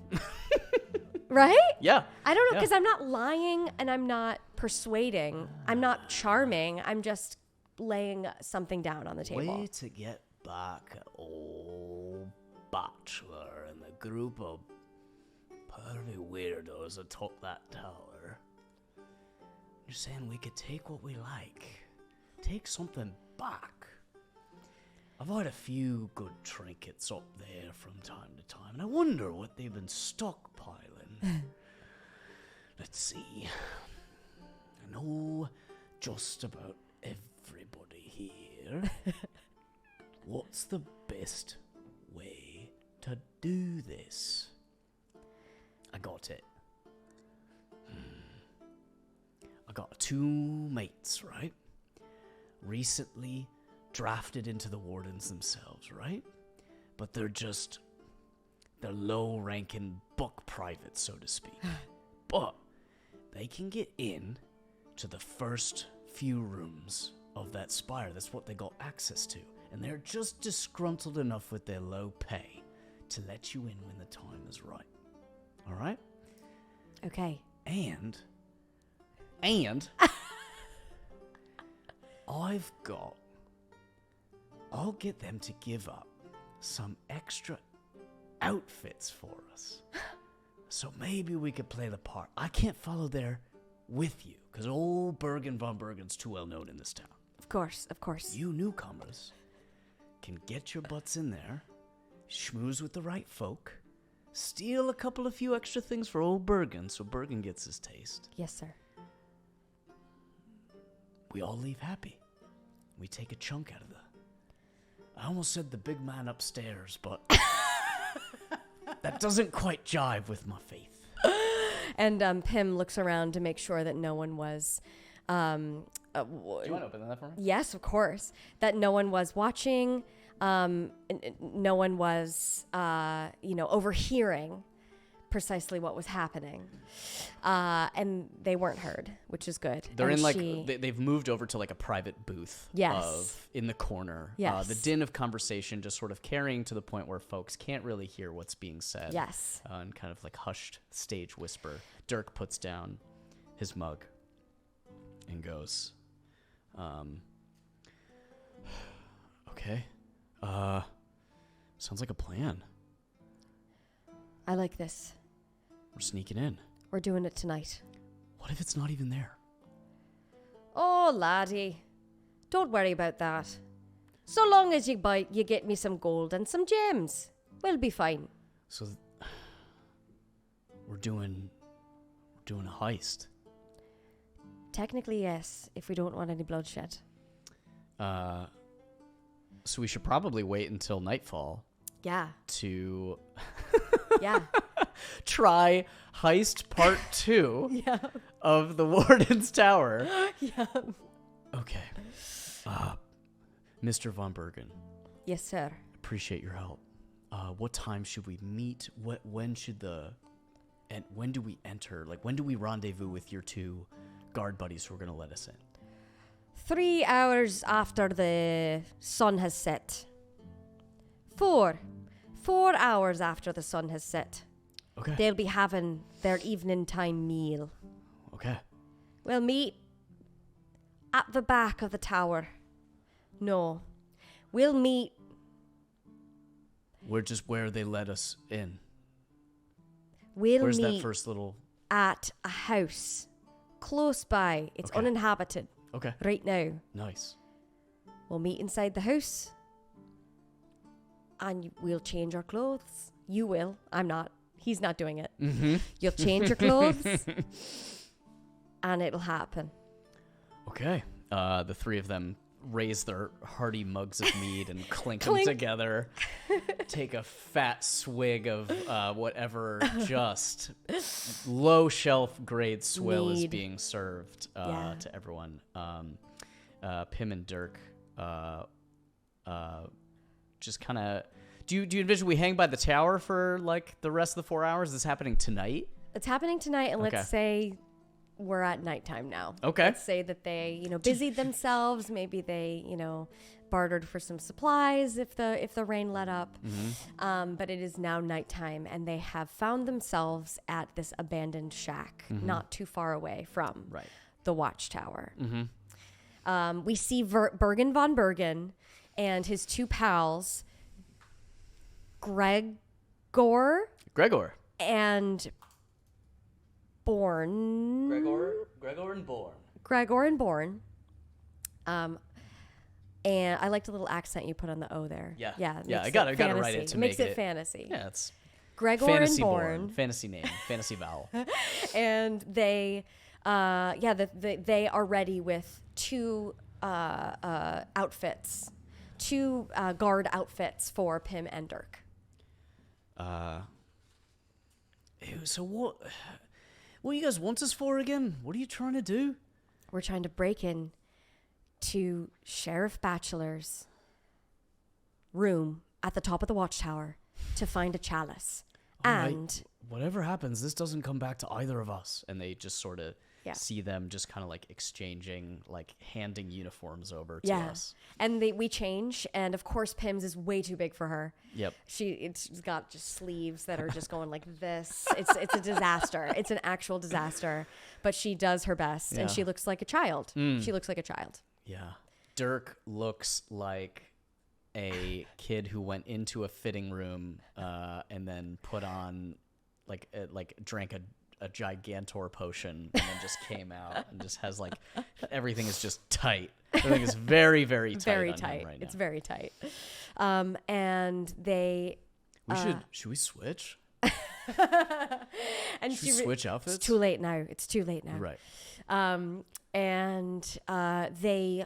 Right? Yeah. I don't know, because I'm not lying and I'm not persuading. I'm not charming. I'm just laying something down on the table. Way to get back at old Bachelor and the group of pervy weirdos atop that tower. You're saying we could take what we like, take something back, I've had a few good trinkets up there from time to time, and I wonder what they've been stockpiling. Let's see. I know just about everybody here. What's the best way to do this? I got it. I got 2 mates, right? Recently drafted into the wardens themselves, right? But they're low-ranking buck privates, so to speak. But they can get in to the first few rooms of that spire. That's what they got access to. And they're just disgruntled enough with their low pay to let you in when the time is right. All right? Okay. And I'll get them to give up some extra outfits for us. So maybe we could play the part. I can't follow there with you, because old Bergen von Bergen's too well known in this town. Of course, of course. You newcomers can get your butts in there, schmooze with the right folk, steal a few extra things for old Bergen so Bergen gets his taste. Yes, sir. We all leave happy. We take a chunk out of I almost said the big man upstairs, but that doesn't quite jive with my faith. And Pim looks around to make sure that no one was... Do you want to open that for me? Yes, of course. That no one was watching. No one was, overhearing precisely what was happening. And they weren't heard, which is good. They're and they've moved over to like a private booth. Yes. In the corner. Yes. The din of conversation just sort of carrying to the point where folks can't really hear what's being said. Yes. And kind of like hushed stage whisper. Dirk puts down his mug and goes, okay. Sounds like a plan. I like this. We're sneaking in. We're doing it tonight. What if it's not even there? Oh, laddie. Don't worry about that. So long as you get me some gold and some gems, we'll be fine. So we're doing a heist. Technically, yes, if we don't want any bloodshed. So we should probably wait until nightfall. Yeah. To yeah. try heist part 2 yeah. of the Warden's Tower. Yeah. Okay. Mr. Von Bergen. Yes, sir. Appreciate your help. What time should we meet? When do we enter? Like, when do we rendezvous with your 2 guard buddies who are going to let us in? 3 hours after the sun has set. 4 hours after the sun has set. Okay. They'll be having their evening time meal. Okay. We'll meet at the back of the tower. No. We'll meet... We're just where they let us in. Where's that first little... At a house. Close by. It's uninhabited. Okay. Right now. Nice. We'll meet inside the house. And we'll change our clothes. You will. I'm not. He's not doing it. Mm-hmm. You'll change your clothes. And it'll happen. Okay. The 3 of them raise their hearty mugs of mead and clink them together. Take a fat swig of whatever just low shelf grade swill is being served to everyone. Pim and Dirk just kind of... Do you envision we hang by the tower for like the rest of the 4 hours? Is this happening tonight? It's happening tonight, and let's say we're at nighttime now. Okay. Let's say that they, busied themselves. Maybe they, bartered for some supplies if the rain let up. Mm-hmm. But it is now nighttime, and they have found themselves at this abandoned shack, not too far away from the watchtower. Mm-hmm. We see Bergen von Bergen and his 2 pals, Gregor and Born. Gregor and Born. Gregor and Born. And I liked the little accent you put on the O there. Yeah. Yeah. I gotta write it to makes make it fantasy. Yeah, it's Gregor fantasy and Born. Fantasy name. Fantasy vowel. And they, they are ready with two outfits, two guard outfits for Pim and Dirk. So what you guys want us for again? What are you trying to do? We're trying to break in to Sheriff Bachelor's room at the top of the watchtower to find a chalice. And whatever happens, this doesn't come back to either of us. And they just sort of see them just kind of like exchanging, like handing uniforms over to us. And we change. And of course, Pim's is way too big for her. Yep. She's got just sleeves that are just going like this. It's a disaster. It's an actual disaster. But she does her best. And she looks like a child. She looks like a child. Yeah. Dirk looks like a kid who went into a fitting room and then put on drank a gigantor potion and then just came out and just has like everything is just tight. Everything is very, very tight. Very on tight. Him right now. It's very tight. And they Should we switch? and Should we switch outfits? It's too late now. Right. And they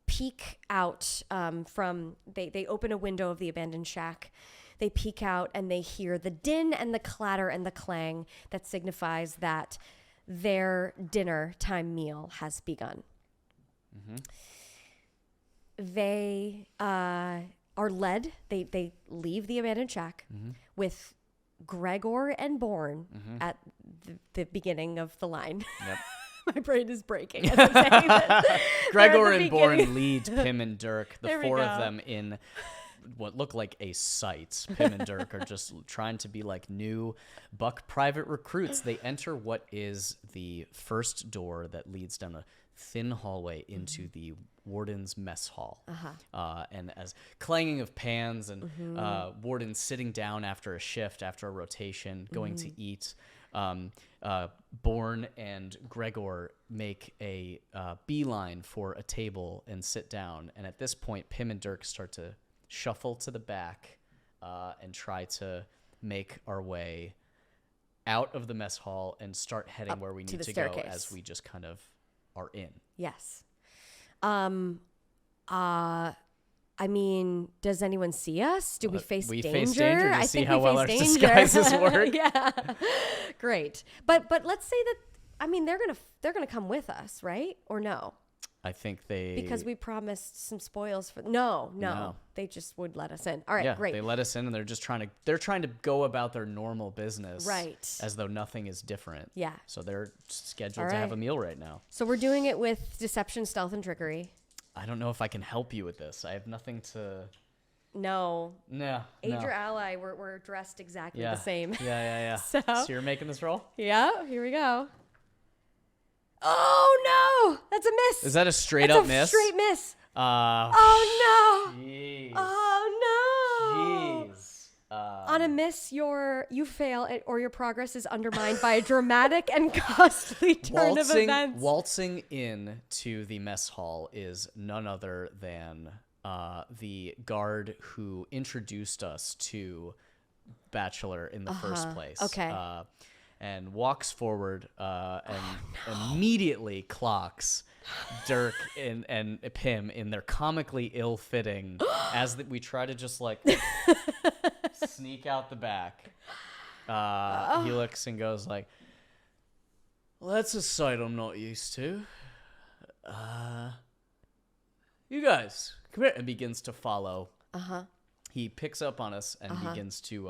peek out from they open a window of the abandoned shack. They peek out and they hear the din and the clatter and the clang that signifies that their dinner time meal has begun. Mm-hmm. They are led. They leave the abandoned shack with Gregor and Born at the beginning of the line. Yep. My brain is breaking as I'm saying this. Gregor and Born lead Pim and Dirk, the There we four go. of them in what look like a sight. Pim and Dirk are just trying to be like new buck private recruits. They enter what is the first door that leads down a thin hallway into the warden's mess hall. And as clanging of pans and warden sitting down after a shift, after a rotation, going to eat. Born and Gregor make a beeline for a table and sit down. And at this point, Pim and Dirk start to shuffle to the back and try to make our way out of the mess hall and start heading where we need to go as we just kind of are in. Yes. I mean, does anyone see us? Do we face danger? We face danger to I see think how we well our face danger. disguises work. Yeah. Great. But let's say that, I mean, they're gonna come with us, right? Or no? I think they... Because we promised some spoils for... No. They just would let us in. All right, great. They let us in and they're just trying to go about their normal business. Right. As though nothing is different. Yeah. So they're scheduled to have a meal right now. So we're doing it with deception, stealth, and trickery. I don't know if I can help you with this. I have nothing to... No. Aid No. your ally. We're dressed exactly the same. Yeah. So you're making this roll? Yeah, here we go. Oh, no. That's a miss. Is that a straight up miss? Straight miss. Oh, no. Jeez. Oh, no. Jeez. On a miss, you fail or your progress is undermined by a dramatic and costly turn of events. Waltzing in to the mess hall is none other than the guard who introduced us to Bachelor in the first place. Okay. And walks forward and immediately clocks Dirk and Pim in their comically ill-fitting as we try to just like sneak out the back. He looks and goes like, Well, that's a sight I'm not used to. You guys, come here, and begins to follow. He picks up on us and begins to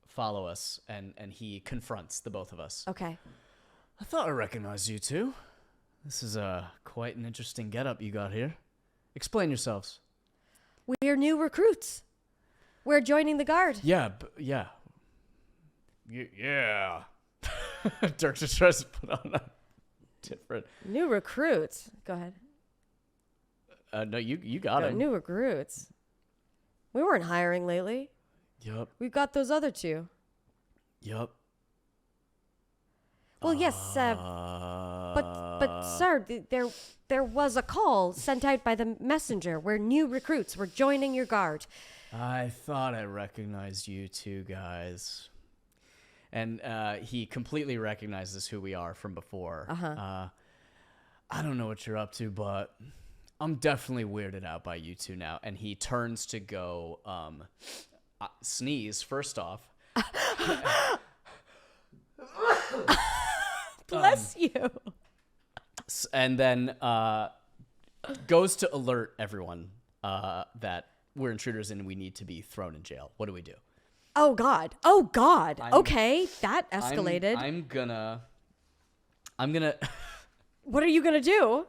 follow us, and he confronts the both of us. Okay. I thought I recognized you two. This is quite an interesting getup you got here. Explain yourselves. We're new recruits. We're joining the guard. Yeah. Dirk just tries to put on a different... New recruits. Go ahead. No, you got it. New recruits. We weren't hiring lately. Yup. We've got those other two. Yup. Well, yes, but But sir, there was a call sent out by the messenger where new recruits were joining your guard. I thought I recognized you two guys. And he completely recognizes who we are from before. I don't know what you're up to, but I'm definitely weirded out by you two now. And he turns to go sneeze first off. Bless you. And then goes to alert everyone that we're intruders and we need to be thrown in jail. What do we do? Oh, God. Okay, that escalated. I'm gonna... What are you going to do?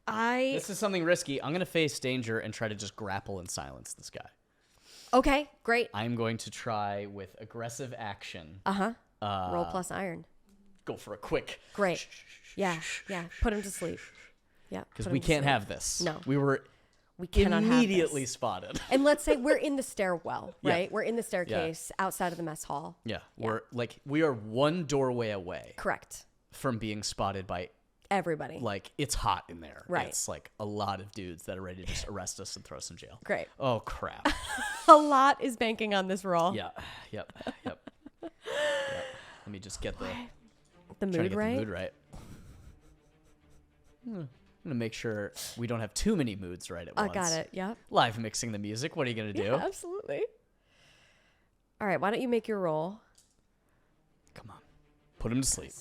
This is something risky. I'm going to face danger and try to just grapple and silence this guy. Okay, great. I'm going to try with aggressive action. Roll plus iron. Go for a quick... Great. Yeah. Put him to sleep. Yeah. Because we can't have this. No. We cannot immediately have this. spotted. And let's say we're in the stairwell, right? Yeah. We're in the staircase outside of the mess hall. Yeah. We are one doorway away. Correct. From being spotted by everybody. Like, it's hot in there. Right. It's like a lot of dudes that are ready to just arrest us and throw us in jail. Great. Oh, crap. A lot is banking on this roll. Yeah. Yep. Let me just get the mood right. The mood right. I'm gonna make sure we don't have too many moods right at once. I got it. Yep. Live mixing the music. What are you gonna do? Yeah, absolutely. All right. Why don't you make your roll? Come on. Put him to sleep.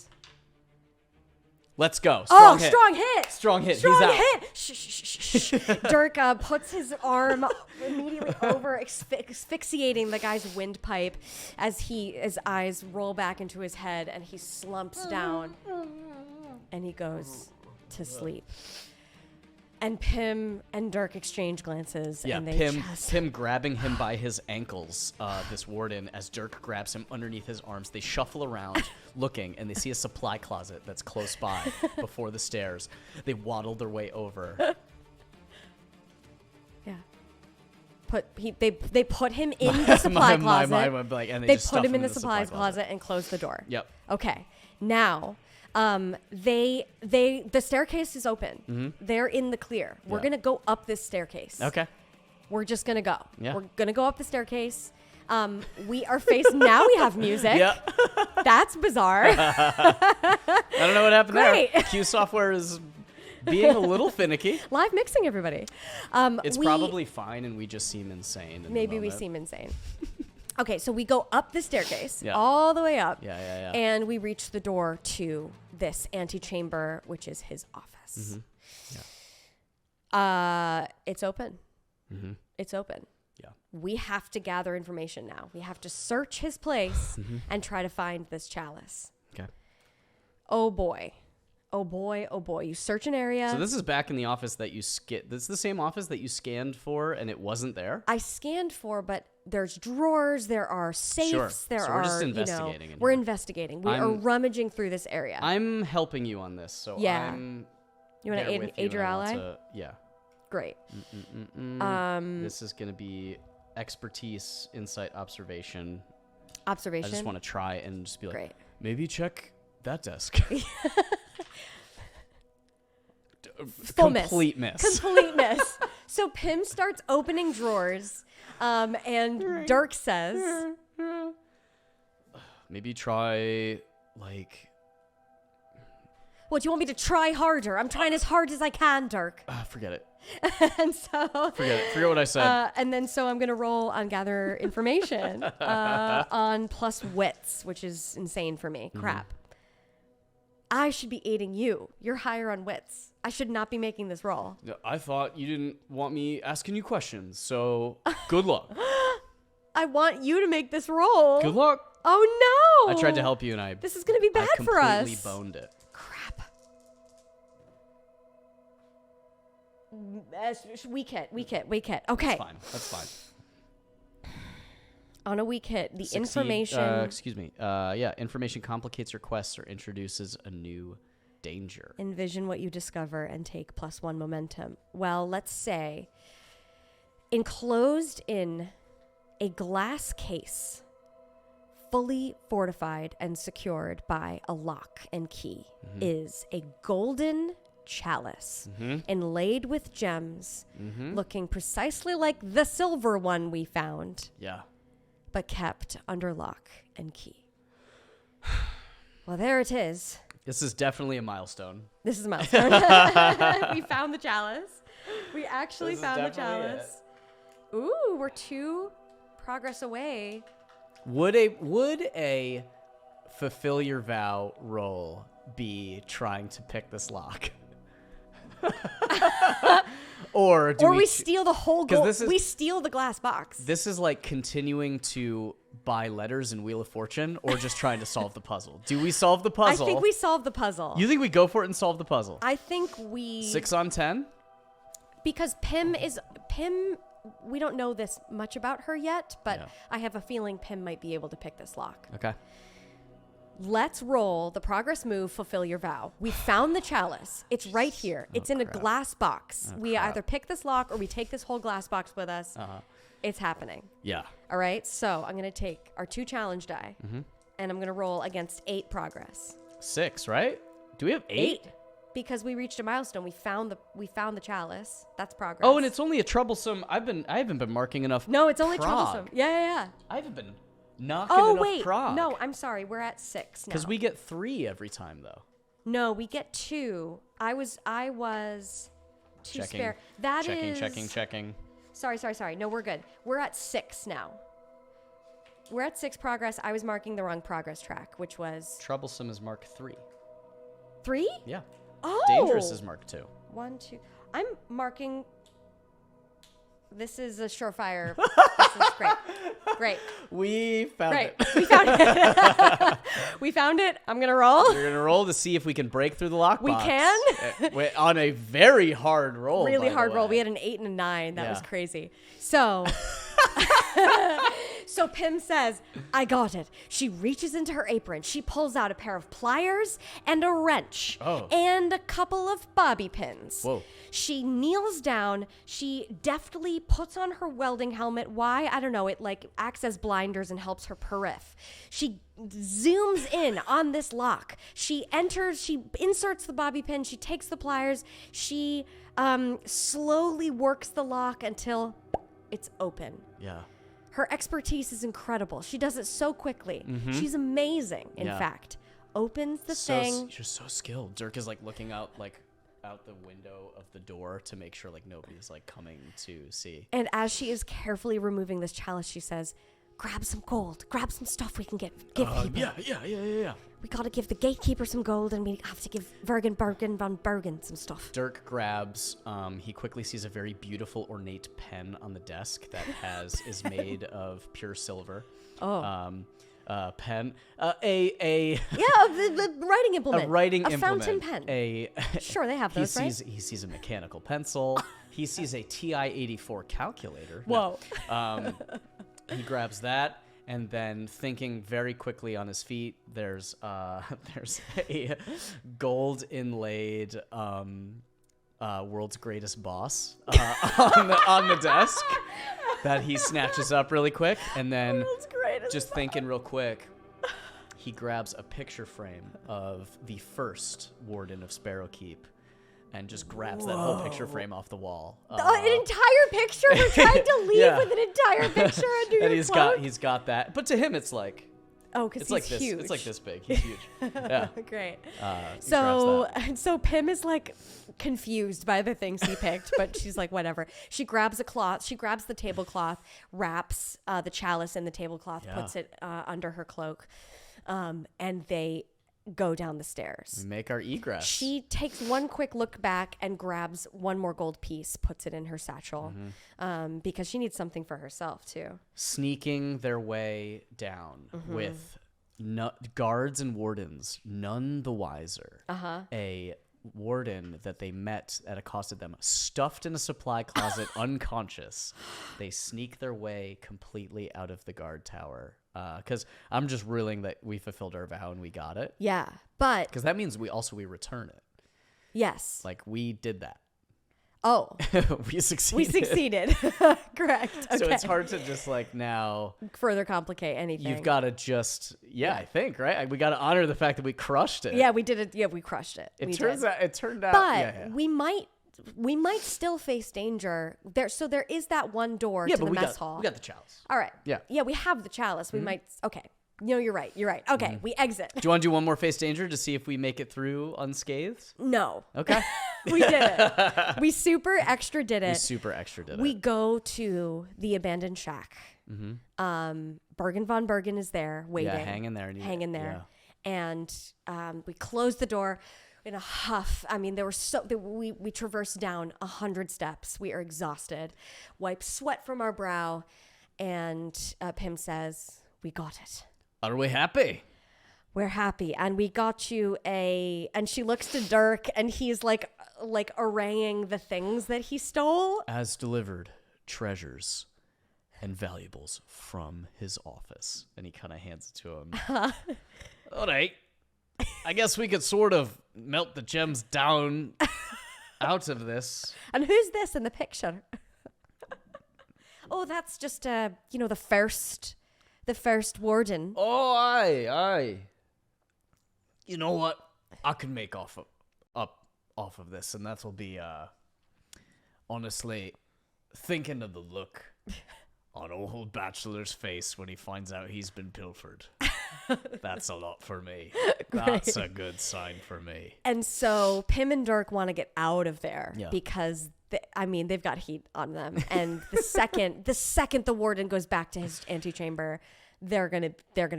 Let's go. Strong hit. Strong hit. Strong hit. Strong He's out. hit. Shh. Dirk puts his arm immediately over, asphyxiating the guy's windpipe as his eyes roll back into his head and he slumps down and he goes to sleep. And Pim and Dirk exchange glances. Yeah, and they Pim grabbing him by his ankles, this warden, as Dirk grabs him underneath his arms. They shuffle around looking, and they see a supply closet that's close by before the stairs. They waddle their way over. Yeah. They put him in the supply closet. And they put him in the supply closet and close the door. Yep. Okay. Now... the staircase is open. Mm-hmm. They're in the clear. We're going to go up this staircase. Okay. We're just going to go. Yeah. We're going to go up the staircase. We are faced. Now we have music. Yeah. That's bizarre. I don't know what happened Great. there. Q software is being a little finicky. Live mixing, everybody. It's probably fine and we just seem insane. Maybe we seem insane. Okay, so we go up the staircase, all the way up. Yeah. And we reach the door to this antechamber, which is his office. Mm-hmm. It's open. Mm-hmm. It's open. Yeah. We have to gather information now. We have to search his place and try to find this chalice. Okay. Oh boy. You search an area. So this is back in the office that you this is the same office that you scanned for and it wasn't there? I scanned for, but there's drawers, there are safes, Sure. There so are, we're just investigating. we're investigating. We are rummaging through this area. I'm helping you on this, so Yeah. I'm You want to aid your ally? Yeah. Great. This is going to be expertise, insight, observation. Observation. I just want to try and just be like, Great. maybe check that desk. Complete miss. Complete miss. So Pim starts opening drawers, and Dirk says, maybe try, like... Well, do you want me to try harder? I'm trying as hard as I can, Dirk. Forget it. And so... Forget it. Forget what I said. And then so I'm going to roll on gather information on plus wits, which is insane for me. Crap. I should be aiding you. You're higher on wits. I should not be making this roll. I thought you didn't want me asking you questions, so good luck. I want you to make this roll. Good luck. Oh, no. I tried to help you, and this is going to be bad for us. I completely boned it. Crap. Weak hit. Okay. That's fine. On a weak hit, the Succeed, information... information complicates your quests or introduces a new danger. Envision what you discover and take +1 momentum. Well, let's say enclosed in a glass case fully fortified and secured by a lock and key, is a golden chalice inlaid with gems, looking precisely like the silver one we found, but kept under lock and key. Well, there it is. This is definitely a milestone. This is a milestone. We found the chalice. We actually found the chalice. Ooh, we're 2 progress away. Would a fulfill your vow roll be trying to pick this lock? Or we steal the whole gold. We steal the glass box. This is like continuing to buy letters in Wheel of Fortune, or just trying to solve the puzzle. Do we solve the puzzle? I think we solve the puzzle. You think we go for it and solve the puzzle? I think we 6 on 10? Because Pim, we don't know this much about her yet, but I have a feeling Pim might be able to pick this lock. Okay. Let's roll the progress move, fulfill your vow. We found the chalice. It's right here. It's in a glass box. We either pick this lock or we take this whole glass box with us. It's happening. Yeah. All right. So I'm going to take our 2 challenge die and I'm going to roll against 8 progress. 6, right? Do we have 8? Because we reached a milestone. We found the chalice. That's progress. Oh, and it's only a troublesome. I haven't been marking enough. No, it's only prog. troublesome. Yeah. I haven't been knocking enough prog. No, I'm sorry. We're at 6 now. Because we get 3 every time, though. No, we get 2. I was 2 spare. That is checking. Sorry. No, we're good. We're at 6 now. We're at 6 progress. I was marking the wrong progress track, which was Troublesome is mark 3. 3? Yeah. Oh. Dangerous is mark 2. 1, 2. I'm marking. This is a surefire. This is great. We found it. We found it. We found it. I'm gonna roll. We're gonna roll to see if we can break through the lockbox. We can. On a very hard roll. Really hard roll. We had an 8 and a 9. That was crazy. So. So Pim says, I got it. She reaches into her apron. She pulls out a pair of pliers and a wrench and a couple of bobby pins. Whoa. She kneels down. She deftly puts on her welding helmet. Why? I don't know. It like acts as blinders and helps her periph. She zooms in on this lock. She enters. She inserts the bobby pin. She takes the pliers. She slowly works the lock until it's open. Yeah. Her expertise is incredible. She does it so quickly. She's amazing, in fact. Opens the thing. She's so skilled. Dirk is like looking out the window of the door to make sure like nobody's like coming to see. And as she is carefully removing this chalice, she says, grab some gold. Grab some stuff we can give people. Yeah. We got to give the gatekeeper some gold, and we have to give Bergen von Bergen some stuff. Dirk grabs, he quickly sees a very beautiful ornate pen on the desk that is made of pure silver. Pen. The writing implement. A writing a implement. Fountain pen. Sure, they have those, right? He sees a mechanical pencil. He sees a TI-84 calculator. Whoa. He grabs that. And then, thinking very quickly on his feet, there's a gold inlaid world's greatest boss on the desk that he snatches up really quick. And then, just thinking real quick, he grabs a picture frame of the first warden of Sparrowkeep. And just grabs that whole picture frame off the wall. An entire picture? We're trying to leave with an entire picture under your cloak? He's got that. But to him, it's like... Oh, because he's huge. It's like this big. He's huge. Yeah. Great. So Pim is like confused by the things he picked, but she's like, whatever. She grabs a cloth. She grabs the tablecloth, wraps the chalice in the tablecloth, puts it under her cloak, and they go down the stairs. We make our egress. She takes one quick look back and grabs one more gold piece, puts it in her satchel, because she needs something for herself too. Sneaking their way down with guards and wardens, none the wiser. A warden that they met that accosted them, stuffed in a supply closet, unconscious. They sneak their way completely out of the guard tower. Because I'm just ruling that we fulfilled our vow and we got it. Yeah, but... Because that means we return it. Yes. Like, we did that. Oh. We succeeded. We succeeded. Correct. Okay. So it's hard to just like now further complicate anything. You've got to just I think, right? We got to honor the fact that we crushed it. Yeah, we did it. Yeah, we crushed it. It turned out But we might still face danger there. So there is that one door to the mess hall. We got the chalice. All right. Yeah. Yeah, we have the chalice. We might. Okay. No, you're right. Okay, we exit. Do you want to do one more face danger to see if we make it through unscathed? No. Okay. We did it. We super extra did it. We go to the abandoned shack. Bergen von Bergen is there waiting. Yeah, hang in there. Yeah. And we closed the door in a huff. I mean, we traversed down 100 steps. We are exhausted. Wipe sweat from our brow. And Pim says, we got it. Are we happy? We're happy. And we got you and she looks to Dirk and he's like arraying the things that he stole. As delivered, treasures and valuables from his office. And he kind of hands it to him. All right. I guess we could sort of melt the gems down out of this. And who's this in the picture? Oh, that's just the first warden. Oh, aye. You know what? I can make off of this, and that'll be honestly thinking of the look on old Bachelor's face when he finds out he's been pilfered. That's a lot for me. That's a good sign for me. And so Pim and Dirk want to get out of there because they've got heat on them. And the second the warden goes back to his antechamber, they're gonna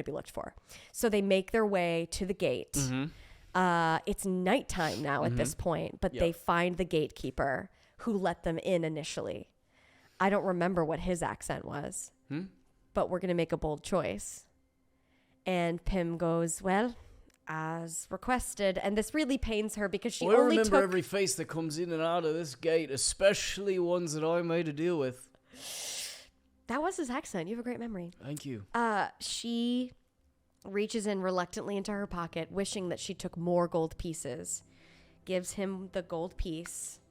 be looked for. So they make their way to the gate. It's nighttime now at this point, but they find the gatekeeper who let them in initially. I don't remember what his accent was, but we're gonna make a bold choice. And Pim goes, well, as requested. And this really pains her because she only took... I remember every face that comes in and out of this gate, especially ones that I made to deal with. That was his accent. You have a great memory. Thank you. She reaches in reluctantly into her pocket, wishing that she took more gold pieces. Gives him the gold piece.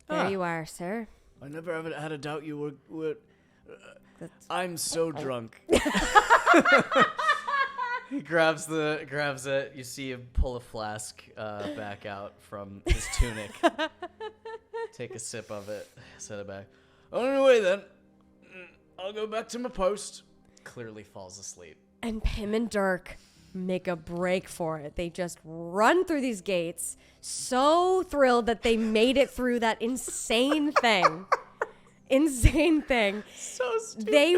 There you are, sir. I never had a doubt you were I'm so drunk. He grabs it. You see him pull a flask back out from his tunic. Take a sip of it. Set it back. On your way then. I'll go back to my post. Clearly falls asleep. And Pim and Dirk make a break for it. They just run through these gates, so thrilled that they made it through that insane thing. So stupid. They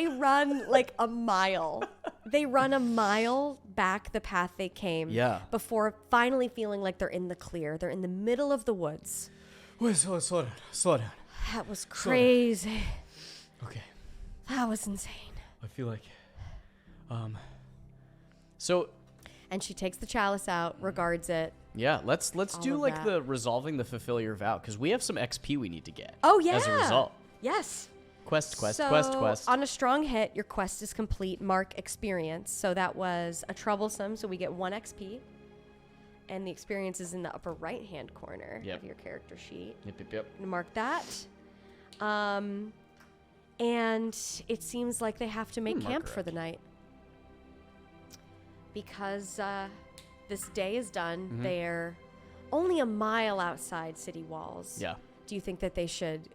run like a mile. They run a mile back the path they came. Yeah. Before finally feeling like they're in the clear. They're in the middle of the woods. Wait, slow down. That was crazy. Okay. That was insane. I feel like, so. And she takes the chalice out, regards it. Yeah, let's do like that. The resolving the fulfill your vow, because we have some XP we need to get. Oh yeah. As a result. Yes. Quest. On a strong hit, your quest is complete. Mark experience. So that was a troublesome. So we get 1 XP, and the experience is in the upper right hand corner of your character sheet. Yep. Mark that. And it seems like they have to make camp for the night because this day is done. Mm-hmm. They're only a mile outside city walls. Yeah. Do you think that they should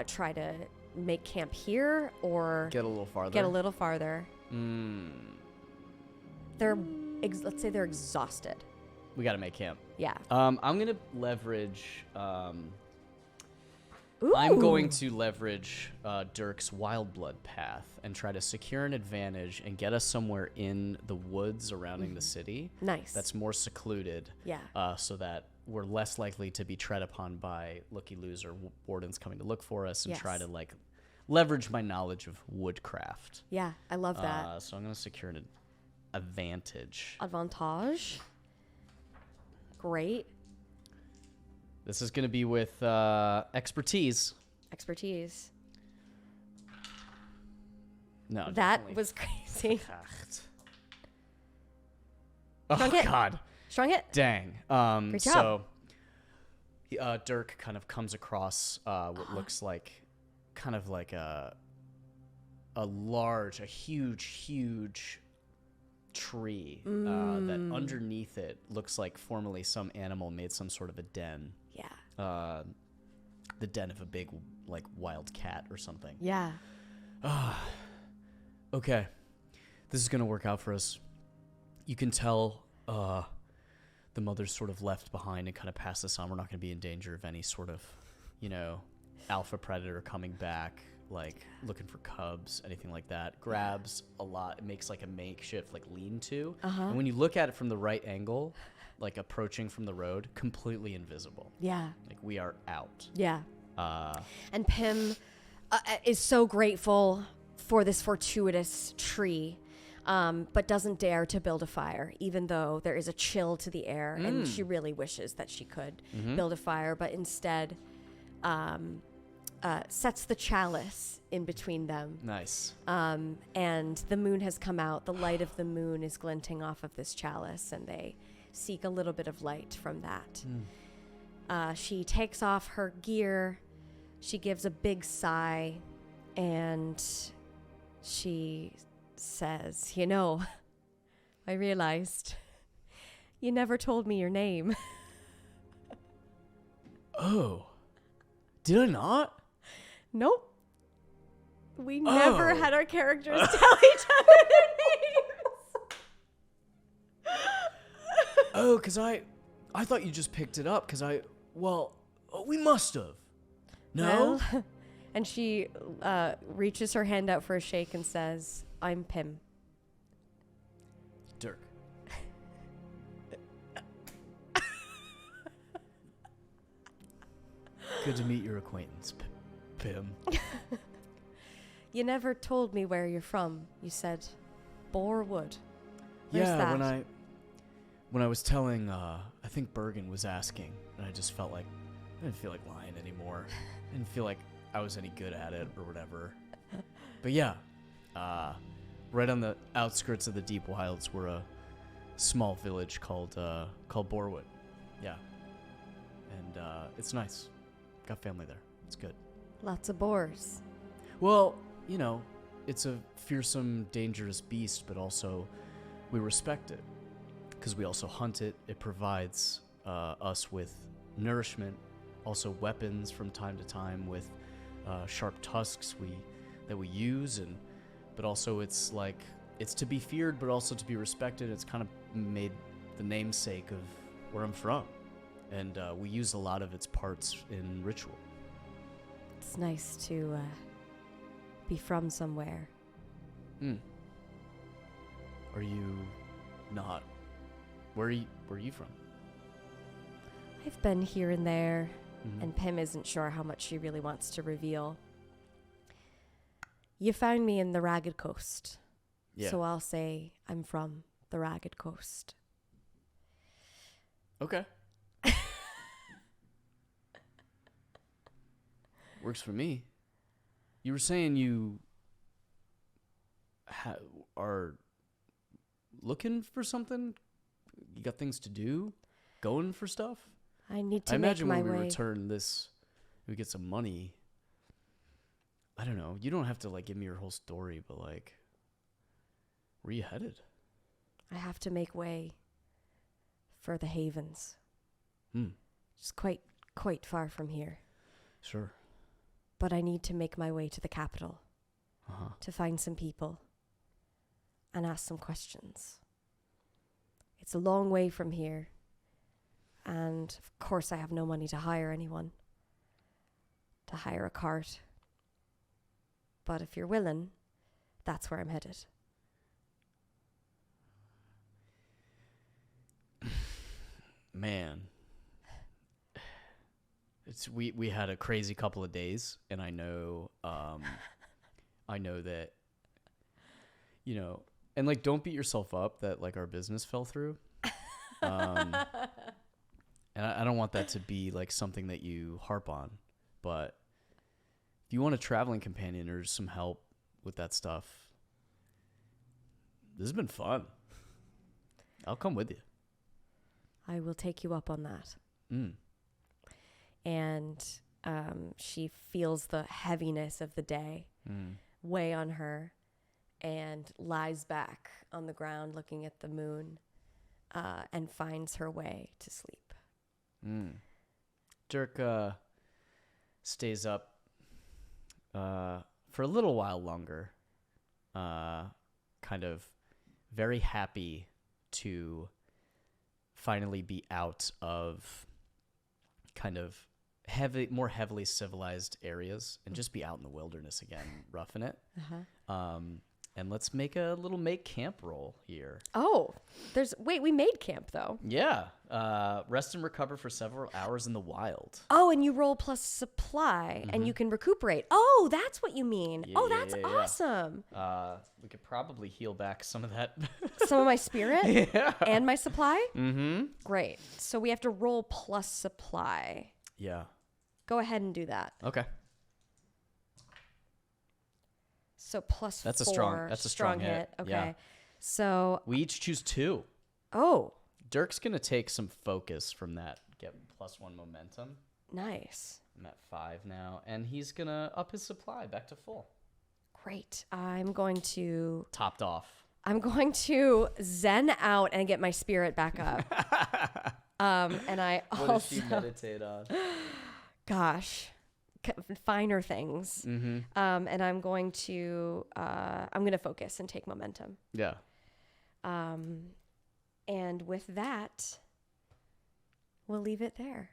try to make camp here or get a little farther? Let's say they're exhausted. We got to make camp. Yeah. I'm going to leverage Ooh. I'm going to leverage Dirk's wild blood path and try to secure an advantage and get us somewhere in the woods surrounding the city. Nice. That's more secluded. Yeah. So that we're less likely to be tread upon by looky-loos or wardens coming to look for us and try to like leverage my knowledge of woodcraft. Yeah, I love that. So I'm going to secure an advantage. Great. This is going to be with expertise. No, that was crazy. Oh, God. Strong hit. Dang. Great job. So Dirk kind of comes across what looks like kind of like a huge tree that underneath it looks like formerly some animal made some sort of a den. Yeah. The den of a big like wild cat or something. Yeah. Okay. This is going to work out for us. You can tell the mother's sort of left behind and kind of pass this on. We're not going to be in danger of any sort of, alpha predator coming back, like looking for cubs, anything like that. Grabs a lot. It makes like a makeshift like lean-to. And when you look at it from the right angle, like approaching from the road, completely invisible. Yeah. Like we are out. Yeah. And Pim is so grateful for this fortuitous tree, but doesn't dare to build a fire, even though there is a chill to the air, and she really wishes that she could build a fire, but instead sets the chalice in between them. Nice. And the moon has come out. The light of the moon is glinting off of this chalice, and they seek a little bit of light from that. She takes off her gear. She gives a big sigh, and she says, I realized you never told me your name. Oh, did I not? Nope. We never had our characters tell each other their names. Oh, because I thought you just picked it up because we must have. No? Well, and she reaches her hand out for a shake and says, I'm Pim. Dirk. Good to meet your acquaintance, Pim. You never told me where you're from. You said Borewood. Where's that? when I was telling, I think Bergen was asking, and I just felt like I didn't feel like lying anymore. I didn't feel like I was any good at it or whatever. But yeah, right on the outskirts of the deep wilds, we're a small village called Borewood. Yeah, and it's nice. Got family there. It's good. Lots of boars. Well, it's a fearsome, dangerous beast, but also we respect it because we also hunt it. It provides us with nourishment, also weapons from time to time with sharp tusks that we use, but also it's to be feared, but also to be respected. It's kind of made the namesake of where I'm from, and we use a lot of its parts in ritual. It's nice to be from somewhere. Are you not? Where are you from? I've been here and there, and Pim isn't sure how much she really wants to reveal. You found me in the Ragged Coast. Yeah. So I'll say I'm from the Ragged Coast. Okay. Works for me. You were saying you are looking for something? You got things to do? Going for stuff? I need to I make imagine my when we way. return this, we get some money. I don't know. You don't have to give me your whole story, but where are you headed? I have to make way for the Havens. It's quite far from here. Sure. But I need to make my way to the capital to find some people and ask some questions. It's a long way from here. And of course I have no money to hire anyone. To hire a cart. But if you're willing, that's where I'm headed. Man. We had a crazy couple of days, and I know that, and don't beat yourself up that our business fell through. And I don't want that to be something that you harp on, but if you want a traveling companion or some help with that stuff, this has been fun. I'll come with you. I will take you up on that. and she feels the heaviness of the day weigh on her and lies back on the ground looking at the moon and finds her way to sleep. Dirk stays up for a little while longer, kind of very happy to finally be out of kind of more heavily civilized areas and just be out in the wilderness again, roughing it. And let's make a little make camp roll here. Oh, we made camp though. Yeah. Rest and recover for several hours in the wild. Oh, and you roll plus supply and you can recuperate. Oh, that's what you mean. That's awesome. We could probably heal back some of that. Some of my spirit Yeah. and my supply? Mm-hmm. Great. So we have to roll plus supply. Yeah. Go ahead and do that. Okay. So plus That's 4. That's a strong hit. Okay. Yeah. So We each choose 2. Oh, Dirk's going to take some focus from that. Get +1 momentum. nice. I'm at 5 now. And he's going to up his supply back to full. Great. I'm going to Topped off. zen out and get my spirit back up. And I What also does she meditate on? gosh, finer things. Mm-hmm. And I'm going to focus and take momentum. Yeah. And with that, we'll leave it there.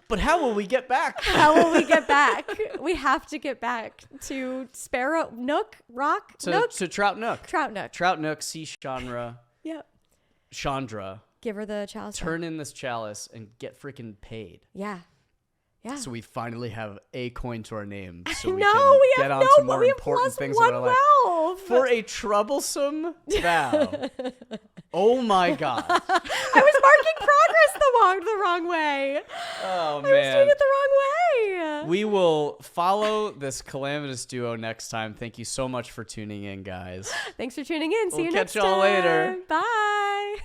But how will we get back? How will we get back? We have to get back to Sparrow Nook Rock Nook To Trout Nook. Trout Nook. Trout Nook, see Chandra. Yep. Chandra. Give her the chalice. Turn in this chalice and get freaking paid. Yeah. Yeah. So we finally have a coin to our name. So No, we can we get have on no, to more we have important plus things one in our life. wealth. For a troublesome vow. Oh my God. I was marking progress the wrong way. Oh I was doing man. it the wrong way. We will follow this calamitous duo next time. Thank you so much for tuning in, guys. Thanks for tuning in. See We'll you catch next y'all time. later. Bye.